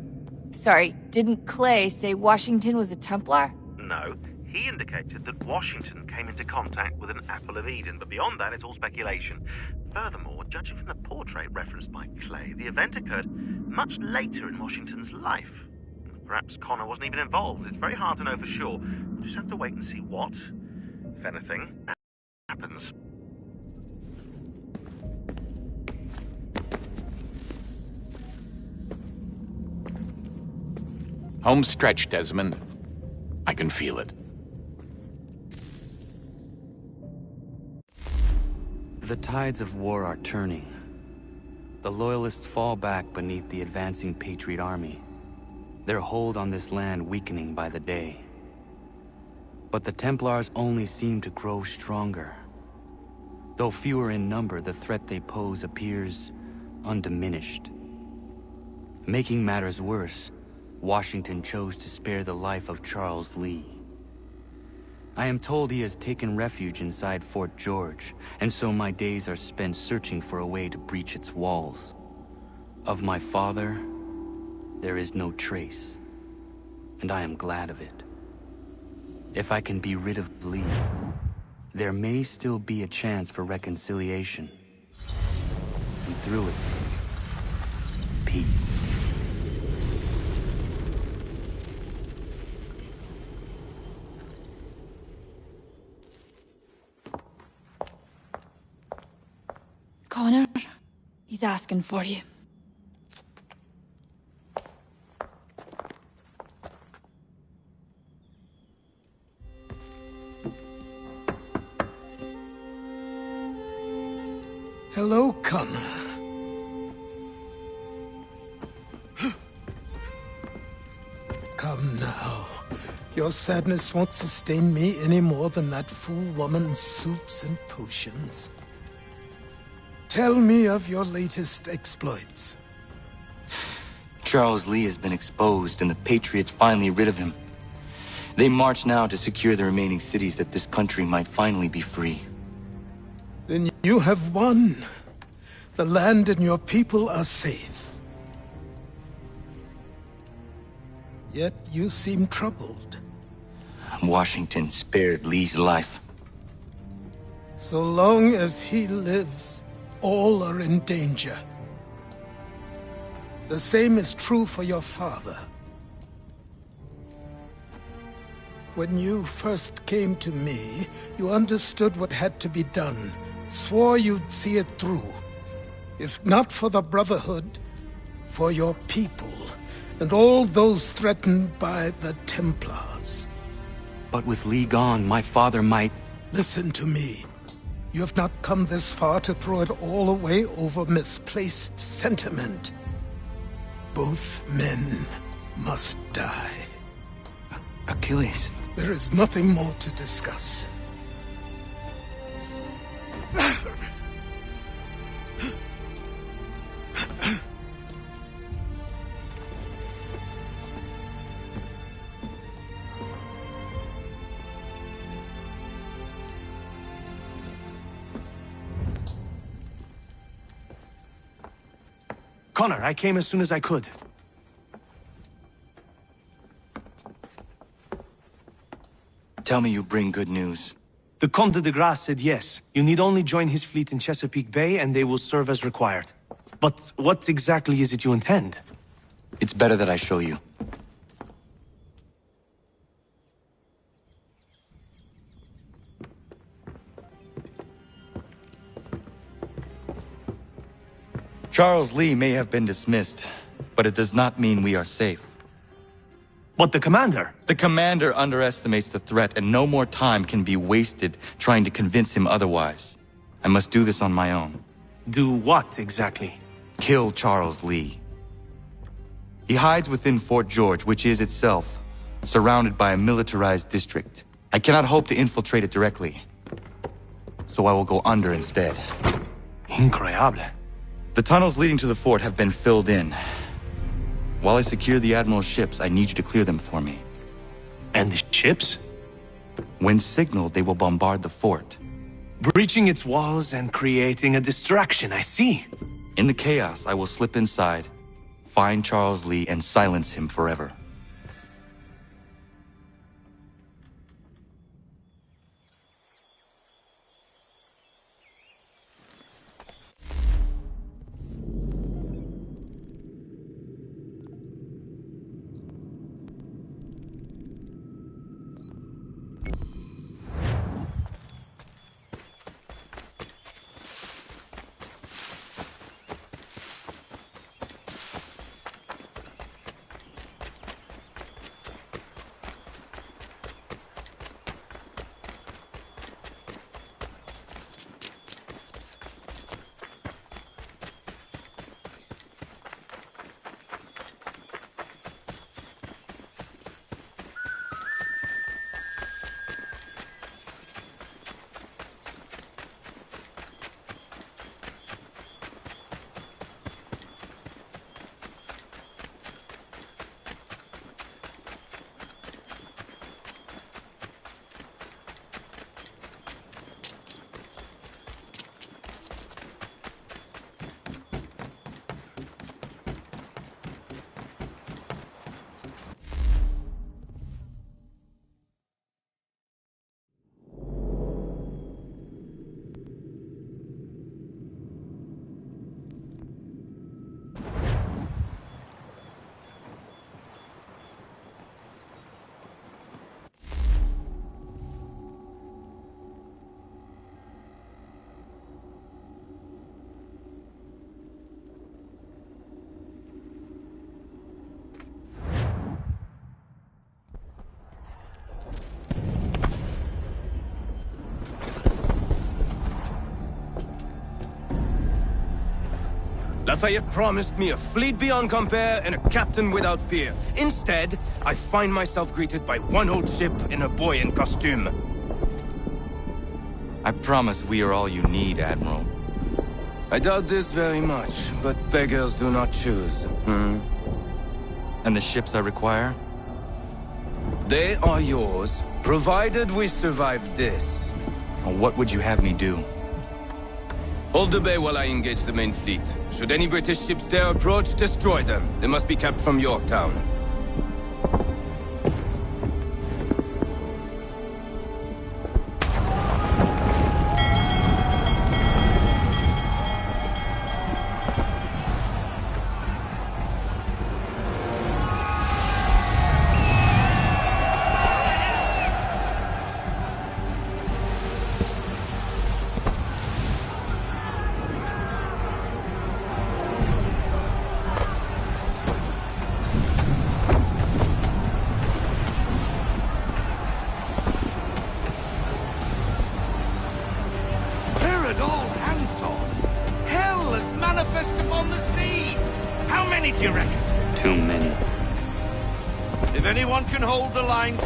Sorry, didn't Clay say Washington was a Templar? No, he indicated that Washington came into contact with an Apple of Eden, but beyond that, it's all speculation. Furthermore, judging from the portrait referenced by Clay, the event occurred much later in Washington's life. Perhaps Connor wasn't even involved. It's very hard to know for sure. We'll just have to wait and see what, if anything, happens. Home stretch, Desmond. I can feel it. The tides of war are turning. The Loyalists fall back beneath the advancing Patriot army, their hold on this land weakening by the day. But the Templars only seem to grow stronger. Though fewer in number, the threat they pose appears undiminished. Making matters worse, Washington chose to spare the life of Charles Lee. I am told he has taken refuge inside Fort George, and so my days are spent searching for a way to breach its walls. Of my father, there is no trace, and I am glad of it. If I can be rid of Lee, there may still be a chance for reconciliation. And through it, peace. Connor, he's asking for you. Hello, Connor. Come now. Your sadness won't sustain me any more than that fool woman's soups and potions. Tell me of your latest exploits. Charles Lee has been exposed, and the Patriots finally rid of him. They march now to secure the remaining cities that this country might finally be free. Then you have won. The land and your people are safe. Yet you seem troubled. Washington spared Lee's life. So long as he lives, all are in danger. The same is true for your father. When you first came to me, you understood what had to be done, swore you'd see it through. If not for the Brotherhood, for your people, and all those threatened by the Templars. But with Lee gone, my father might... Listen to me. You have not come this far to throw it all away over misplaced sentiment. Both men must die. Achilles. There is nothing more to discuss. Connor, I came as soon as I could. Tell me you bring good news. The Comte de Grasse said yes. You need only join his fleet in Chesapeake Bay and they will serve as required. But what exactly is it you intend? It's better that I show you. Charles Lee may have been dismissed, but it does not mean we are safe. But the commander? The commander underestimates the threat, and no more time can be wasted trying to convince him otherwise. I must do this on my own. Do what, exactly? Kill Charles Lee. He hides within Fort George, which is itself surrounded by a militarized district. I cannot hope to infiltrate it directly, so I will go under instead. Incroyable. The tunnels leading to the fort have been filled in. While I secure the Admiral's ships, I need you to clear them for me. And the ships? When signaled, they will bombard the fort. Breaching its walls and creating a distraction, I see. In the chaos, I will slip inside, find Charles Lee, and silence him forever. Lafayette promised me a fleet beyond compare and a captain without peer. Instead, I find myself greeted by one old ship and a boy in costume. I promise we are all you need, Admiral. I doubt this very much, but beggars do not choose. And the ships I require? They are yours, provided we survive this. What would you have me do? Hold the bay while I engage the main fleet. Should any British ships dare approach, destroy them. They must be kept from Yorktown.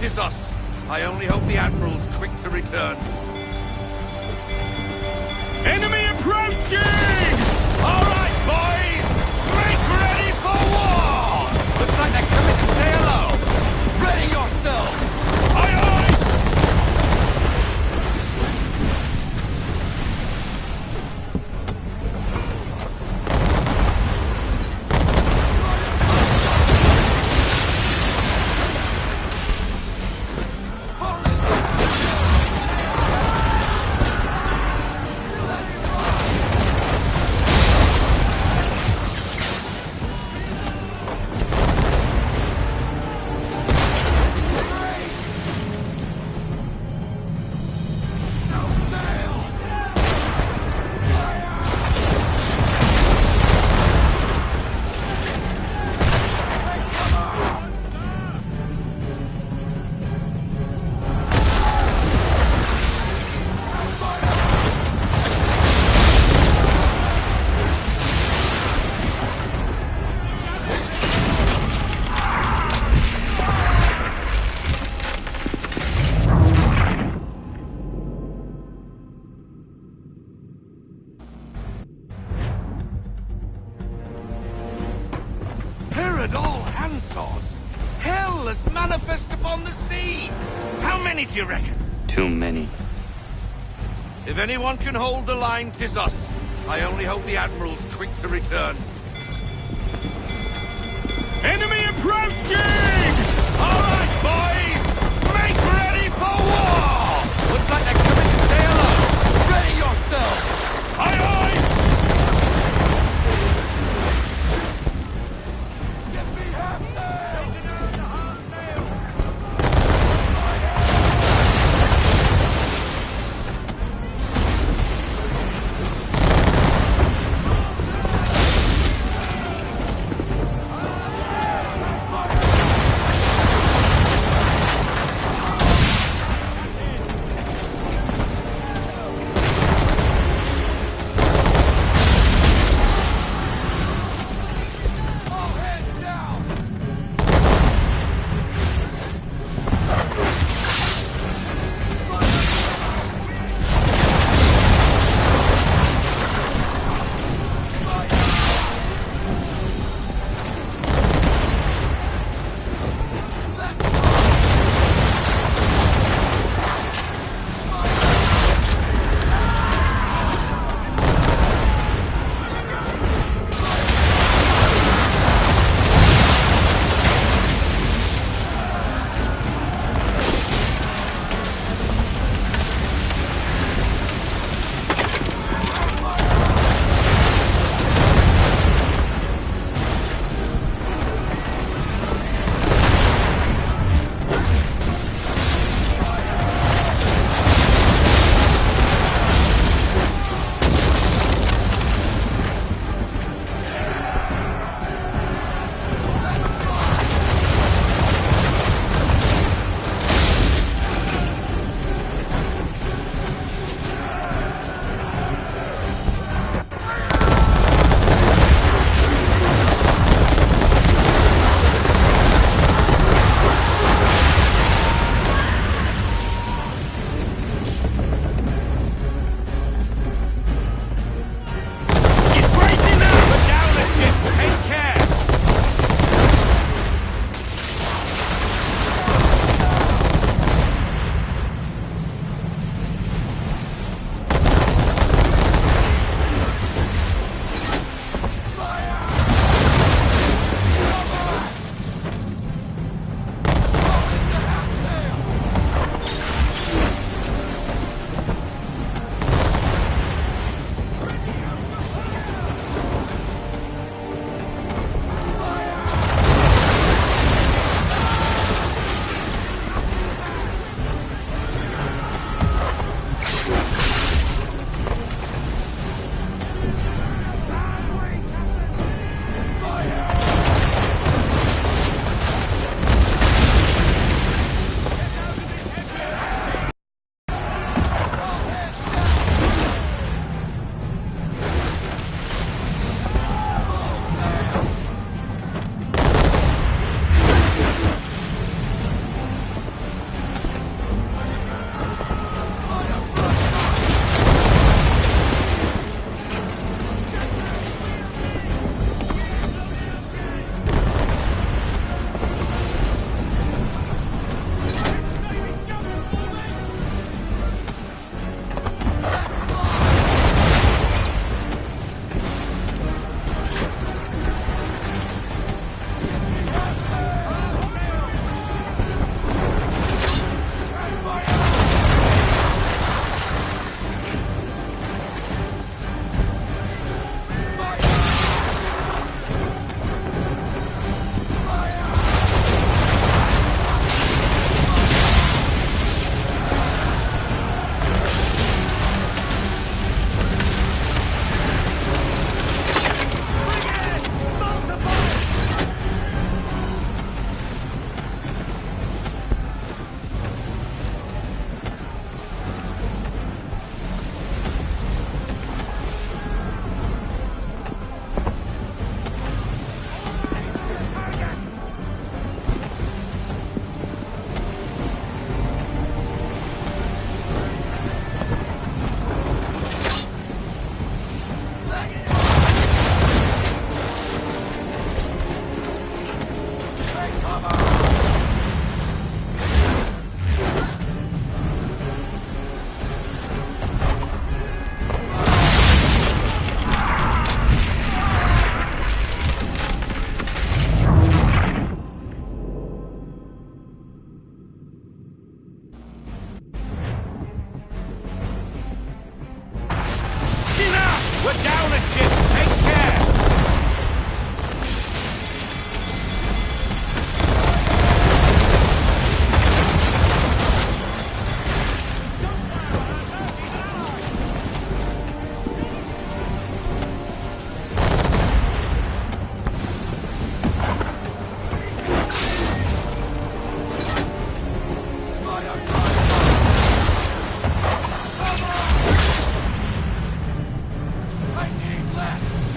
Tis us. I only hope the Admiral's quick to return. Enemy approaching! All right, boys! Make ready for war! Looks like they're coming to say hello. Ready yourselves! Aye, aye! ordered all handsaws. Hell is manifest upon the sea. How many do you reckon? Too many. If anyone can hold the line, 'tis us. I only hope the Admiral's quick to return. Enemy approaching! All right, boys! Make ready for war! Looks like they're coming to say hello. Ready yourselves! Aye, aye! We're down a ship! Take care! I need less!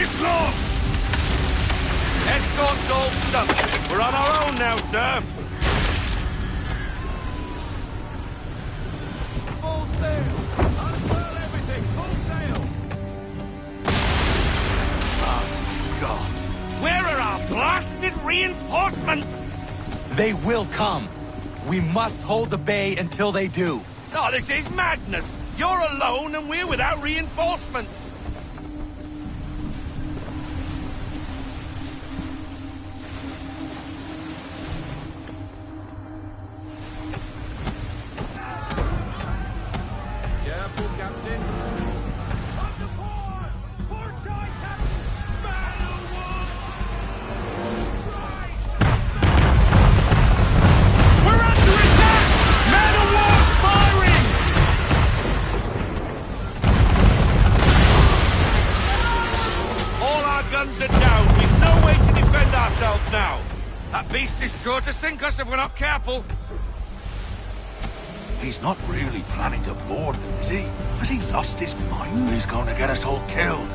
it long! Escort's all stumped. We're on our own now, sir. Full sail! Unfurl everything! Full sail! Oh, God. Where are our blasted reinforcements? They will come. We must hold the bay until they do. Oh, this is madness! You're alone and we're without reinforcements! Careful, Captain. Guns are down. We've no way to defend ourselves now. That beast is sure to sink us if we're not careful. He's not really planning to board them, is he? Has he lost his mind? He's going to get us all killed.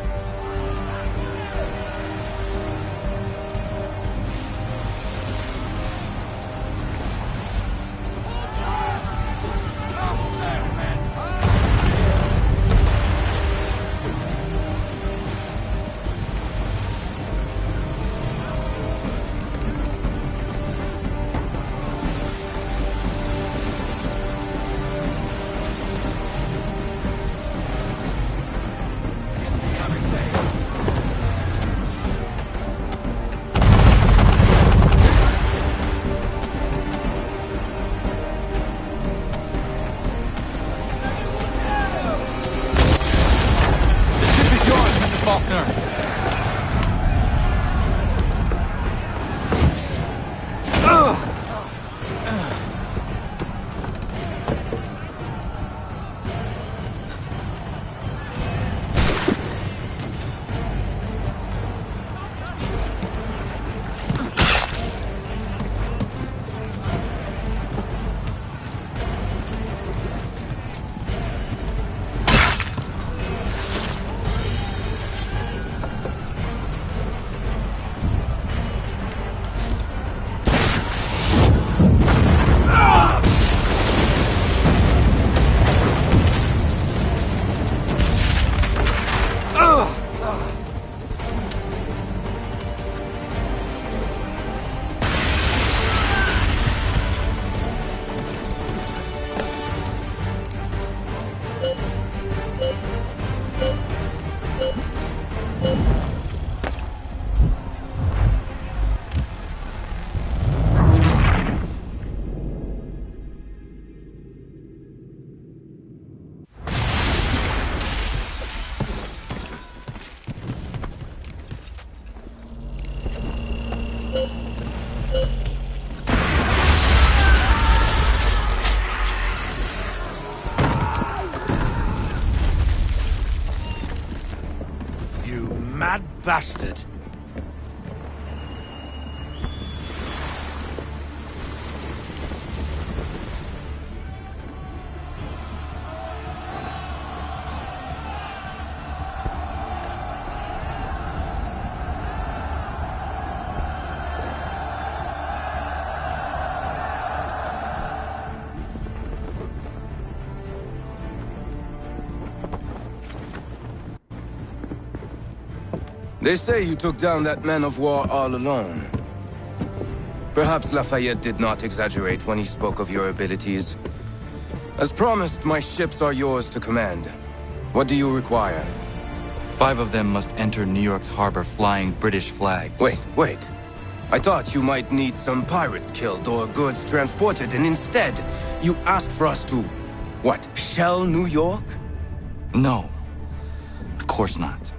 Bastard. They say you took down that man of war all alone. Perhaps Lafayette did not exaggerate when he spoke of your abilities. As promised, my ships are yours to command. What do you require? 5 of them must enter New York's harbor flying British flags. Wait. I thought you might need some pirates killed or goods transported, and instead, you asked for us to, what, shell New York? No. Of course not.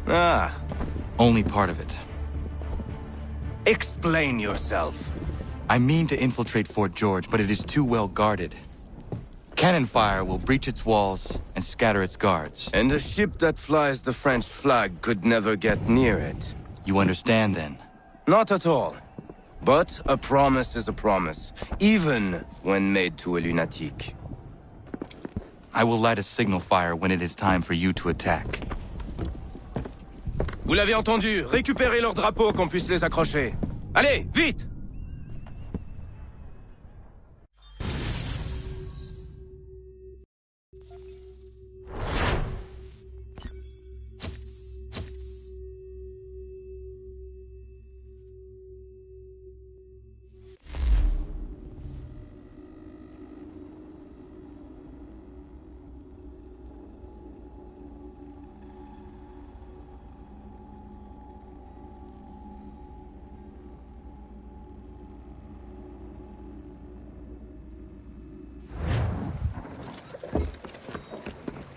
Only part of it. Explain yourself. I mean to infiltrate Fort George, but it is too well guarded. Cannon fire will breach its walls and scatter its guards. And a ship that flies the French flag could never get near it. You understand, then? Not at all. But a promise is a promise, even when made to a lunatic. I will light a signal fire when it is time for you to attack. Vous l'avez entendu, récupérez leurs drapeaux qu'on puisse les accrocher. Allez, vite!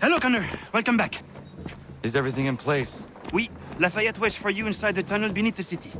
Hello, Connor. Welcome back. Is everything in place? Oui. Lafayette waits for you inside the tunnel beneath the city.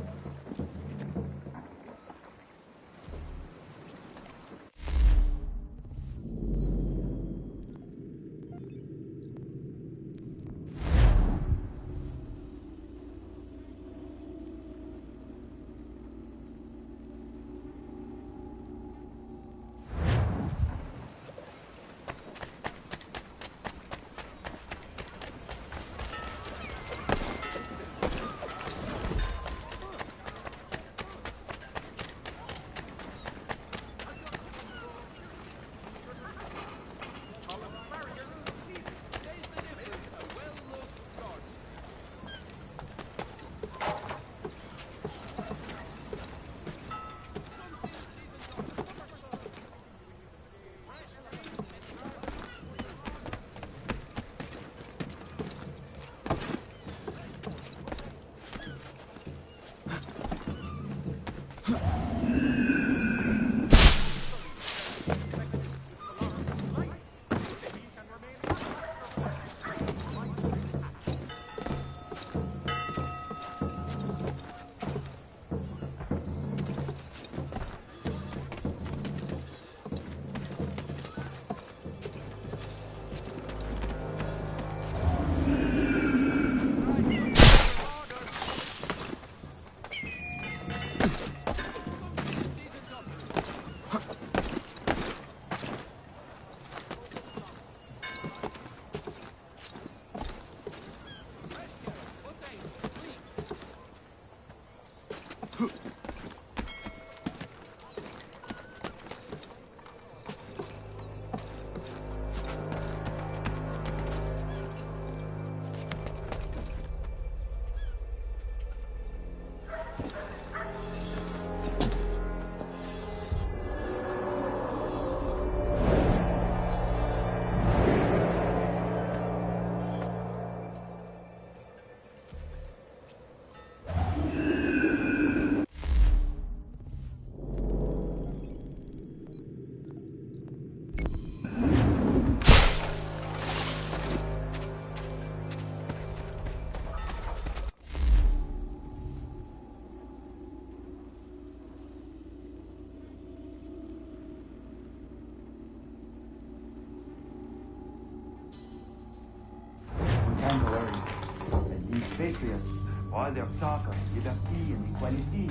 Patriots, all their talk of liberty and equality,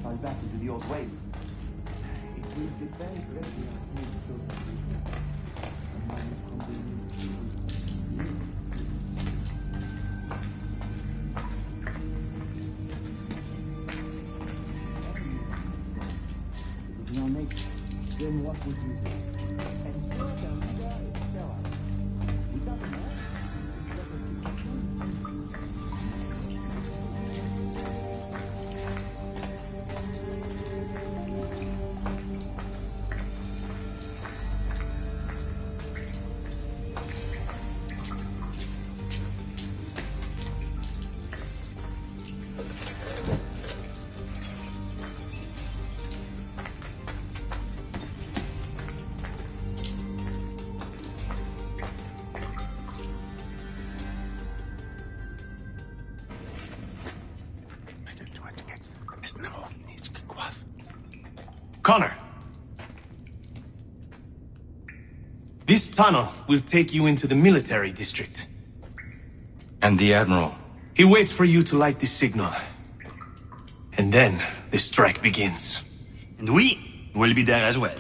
fall back into the old ways. It will depend greatly on who is then what would you do? And so the leader is sterile. Without a man, Connor! This tunnel will take you into the military district. And the Admiral? He waits for you to light the signal. And then the strike begins. And we will be there as well.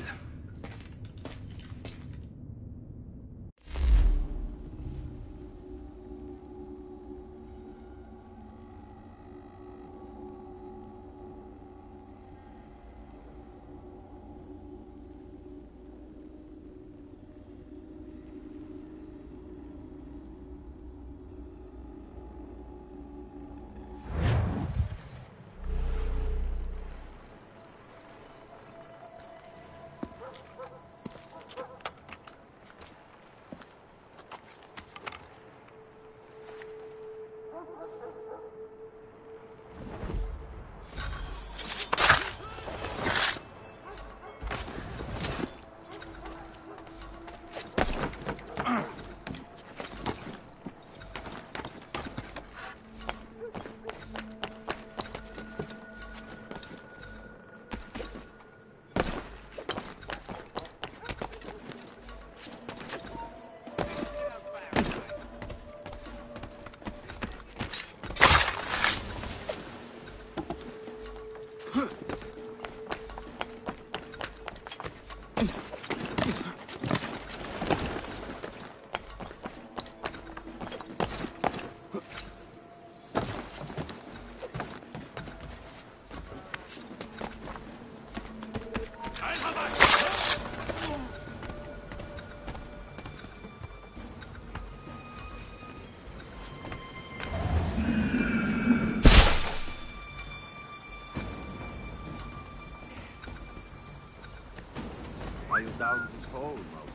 Are you down this hole, Mouse?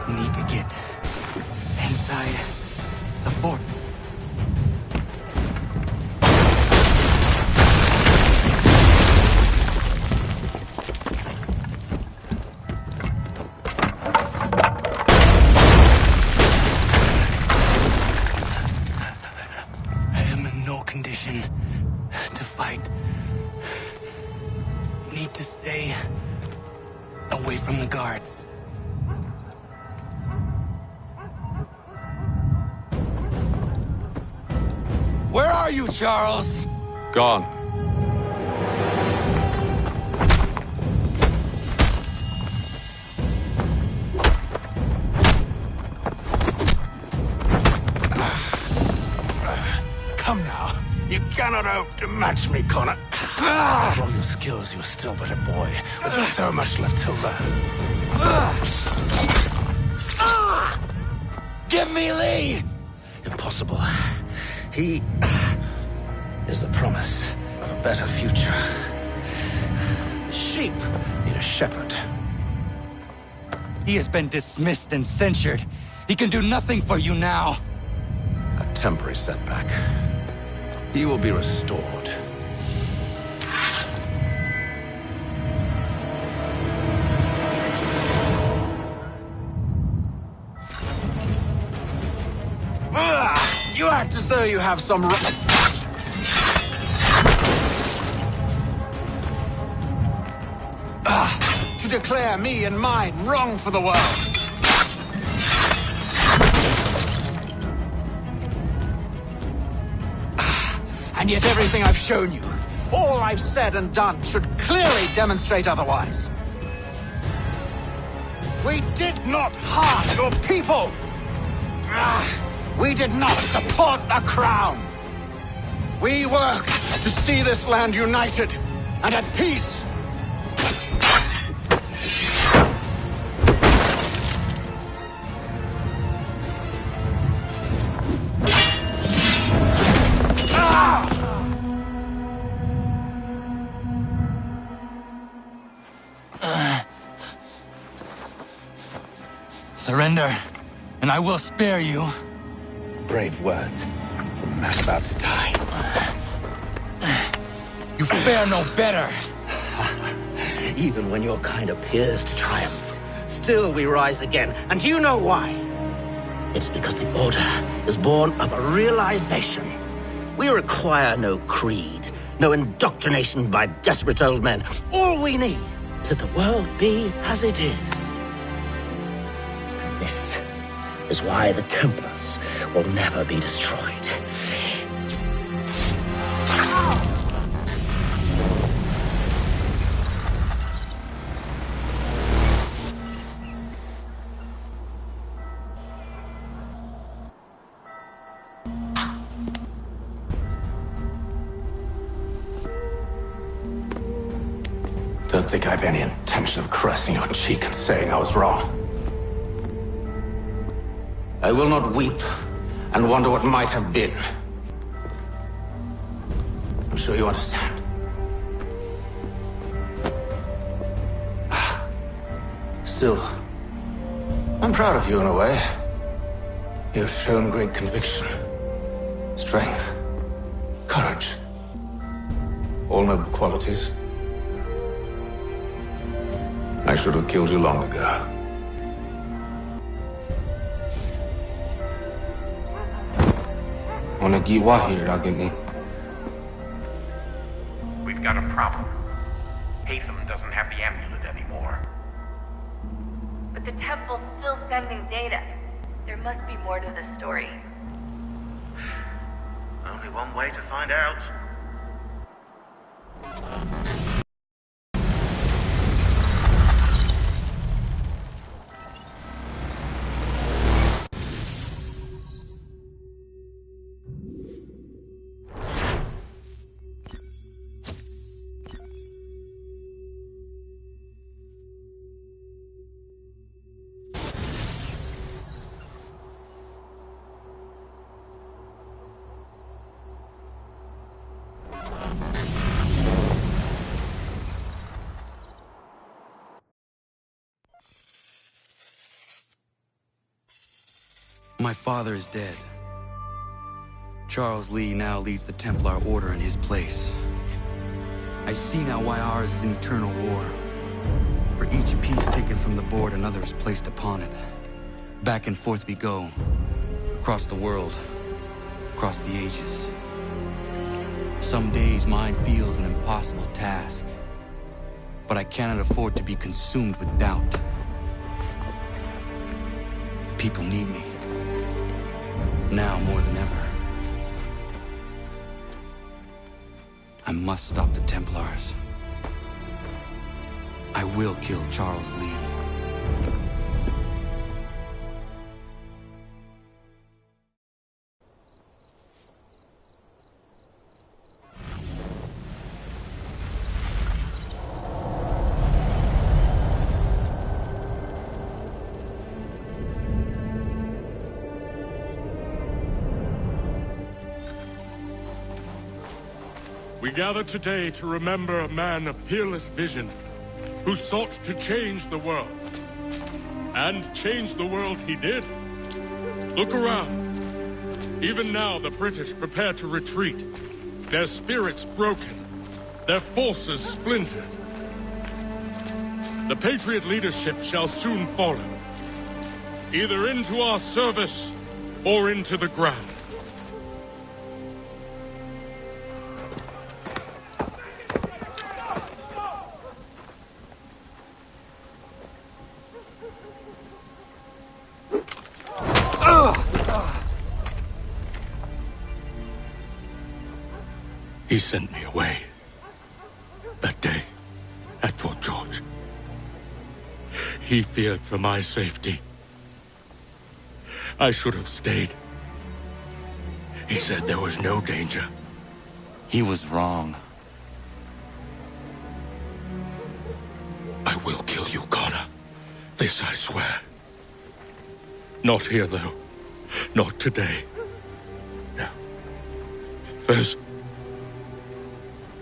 Need to get inside the fort. I am in no condition to fight. Need to stay away from the guards. Where are you, Charles? Gone. Come now. You cannot hope to match me, Connor. For all your skills, you are still but a boy, with so much left to learn. Give me Lee! Impossible. He is the promise of a better future. The sheep need a shepherd. He has been dismissed and censured. He can do nothing for you now. A temporary setback. He will be restored. You act as though you have some To declare me and mine wrong for the world. And yet everything I've shown you, all I've said and done, should clearly demonstrate otherwise. We did not harm your people! We did not support the crown! We worked to see this land united and at peace! Surrender, and I will spare you. Brave words from a man about to die. You fare no better. Even when your kind appears to triumph, still we rise again. And do you know why? It's because the Order is born of a realization. We require no creed, no indoctrination by desperate old men. All we need is that the world be as it is. And this is why the Templars will never be destroyed. Don't think I have any intention of caressing your cheek and saying I was wrong. I will not weep and wonder what might have been. I'm sure you understand. Still, I'm proud of you in a way. You've shown great conviction, strength, courage. All noble qualities. I should have killed you long ago. We've got a problem. Haytham doesn't have the amulet anymore. But the temple's still sending data. There must be more to the story. Only one way to find out. My father is dead. Charles Lee now leads the Templar Order in his place. I see now why ours is an eternal war. For each piece taken from the board, another is placed upon it. Back and forth we go. Across the world. Across the ages. Some days mine feels an impossible task. But I cannot afford to be consumed with doubt. The people need me. Now more than ever. I must stop the Templars. I will kill Charles Lee. We gather today to remember a man of peerless vision who sought to change the world. And change the world he did. Look around. Even now the British prepare to retreat. Their spirits broken. Their forces splintered. The Patriot leadership shall soon follow. Either into our service or into the ground. He sent me away. That day, at Fort George. He feared for my safety. I should have stayed. He said there was no danger. He was wrong. I will kill you, Connor. This I swear. Not here, though. Not today. No.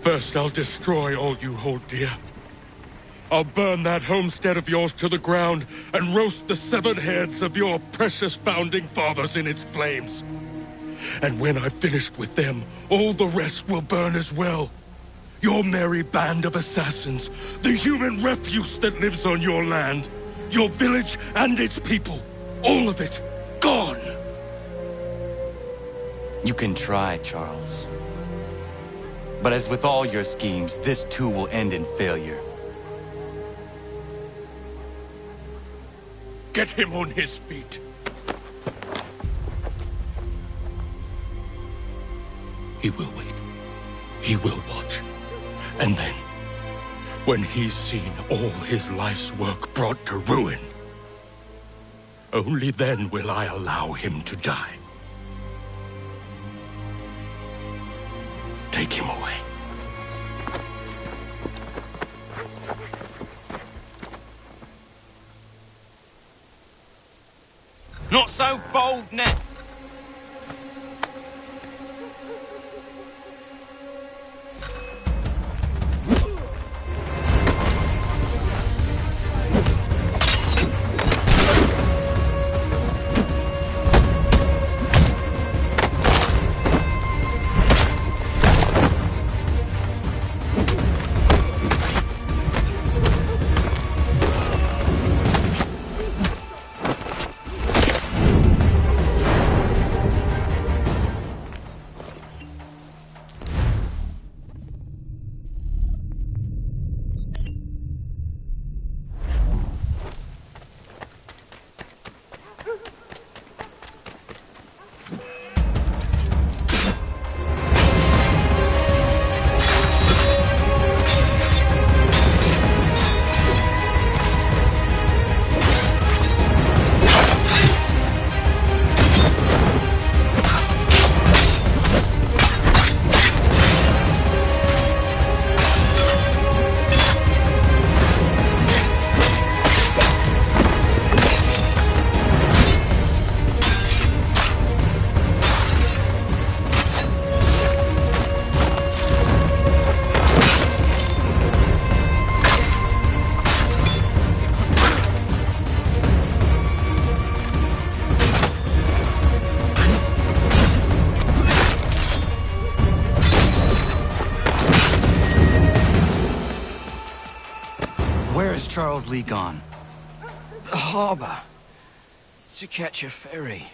First, I'll destroy all you hold dear. I'll burn that homestead of yours to the ground and roast the severed heads of your precious founding fathers in its flames. And when I've finished with them, all the rest will burn as well. Your merry band of assassins, the human refuse that lives on your land, your village and its people, all of it, gone. You can try, Charles. But as with all your schemes, this too will end in failure. Get him on his feet. He will wait. He will watch. And then, when he's seen all his life's work brought to ruin, only then will I allow him to die. Take him away. Not so bold now. Charles Lee gone? The harbor. To catch a ferry.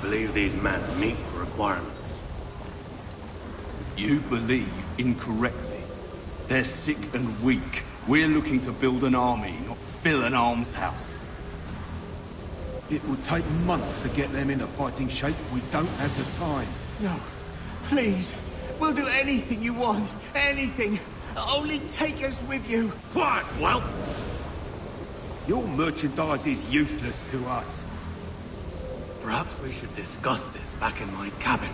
believe these men meet the requirements. You believe incorrectly. They're sick and weak. We're looking to build an army, not fill an almshouse. It would take months to get them into fighting shape. We don't have the time. No. Please. We'll do anything you want. Anything. Only take us with you. Quiet, whelp! Your merchandise is useless to us. Perhaps we should discuss this back in my cabin.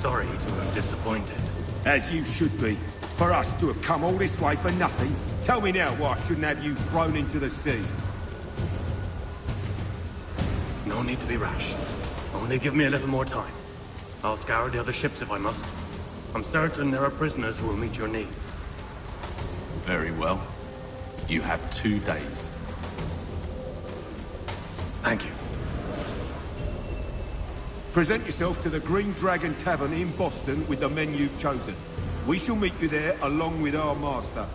Sorry to have disappointed. As you should be. For us to have come all this way for nothing. Tell me now why I shouldn't have you thrown into the sea. No need to be rash. Only give me a little more time. I'll scour the other ships if I must. I'm certain there are prisoners who will meet your needs. Very well. You have 2 days. Thank you. Present yourself to the Green Dragon Tavern in Boston with the men you've chosen. We shall meet you there along with our master.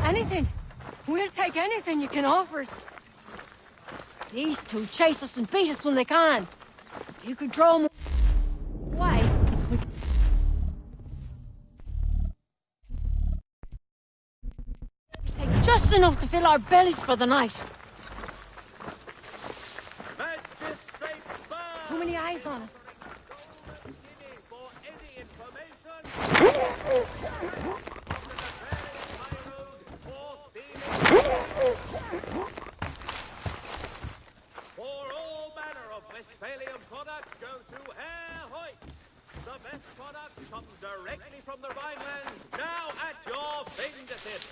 Anything. We'll take anything you can offer us. These two chase us and beat us when they can. If you could draw them away, we could... take just enough to fill our bellies for the night. Too many eyes on us. For all manner of Westphalian products go to Herr Hoyt. The best products come directly from the Rhineland, now at your fingertips.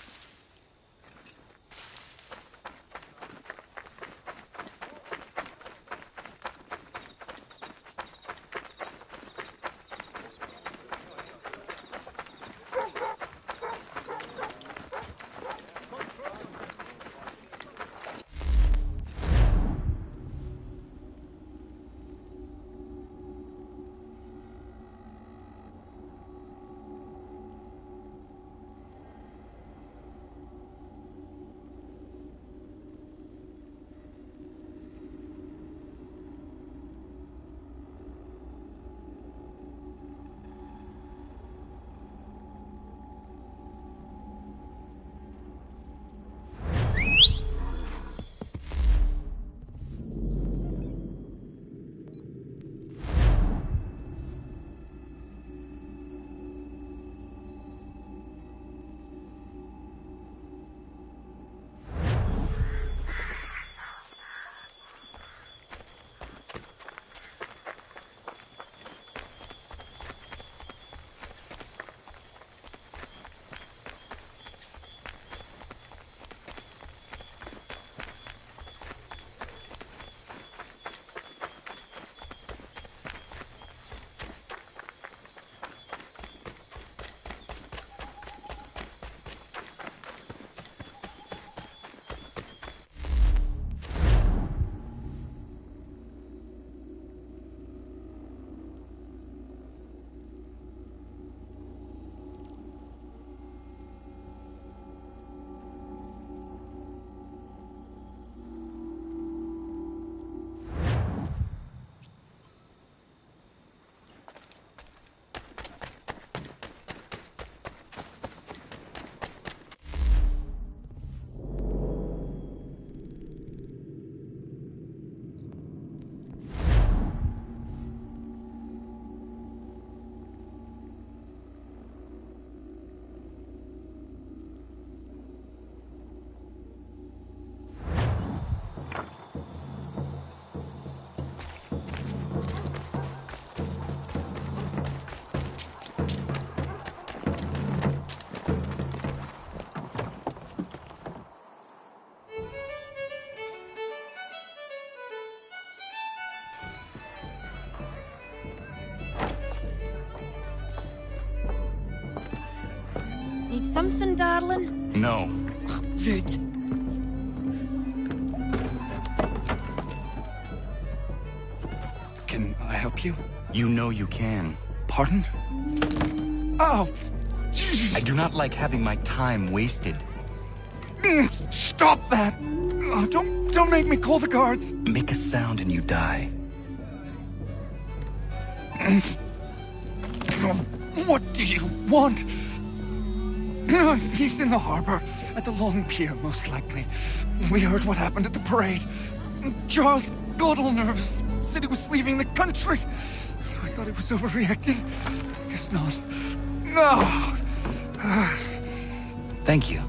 Need something, darling? No. Ugh, rude. Can I help you? You know you can. Pardon? Oh! I do not like having my time wasted. Stop that! Oh, don't make me call the guards! Make a sound and you die. What do you want? He's in the harbor, at the Long Pier, most likely. We heard what happened at the parade. Charles got all nervous, said he was leaving the country. I thought he was overreacting. Guess not. No! Thank you.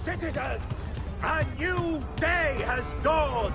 Citizens, a new day has dawned!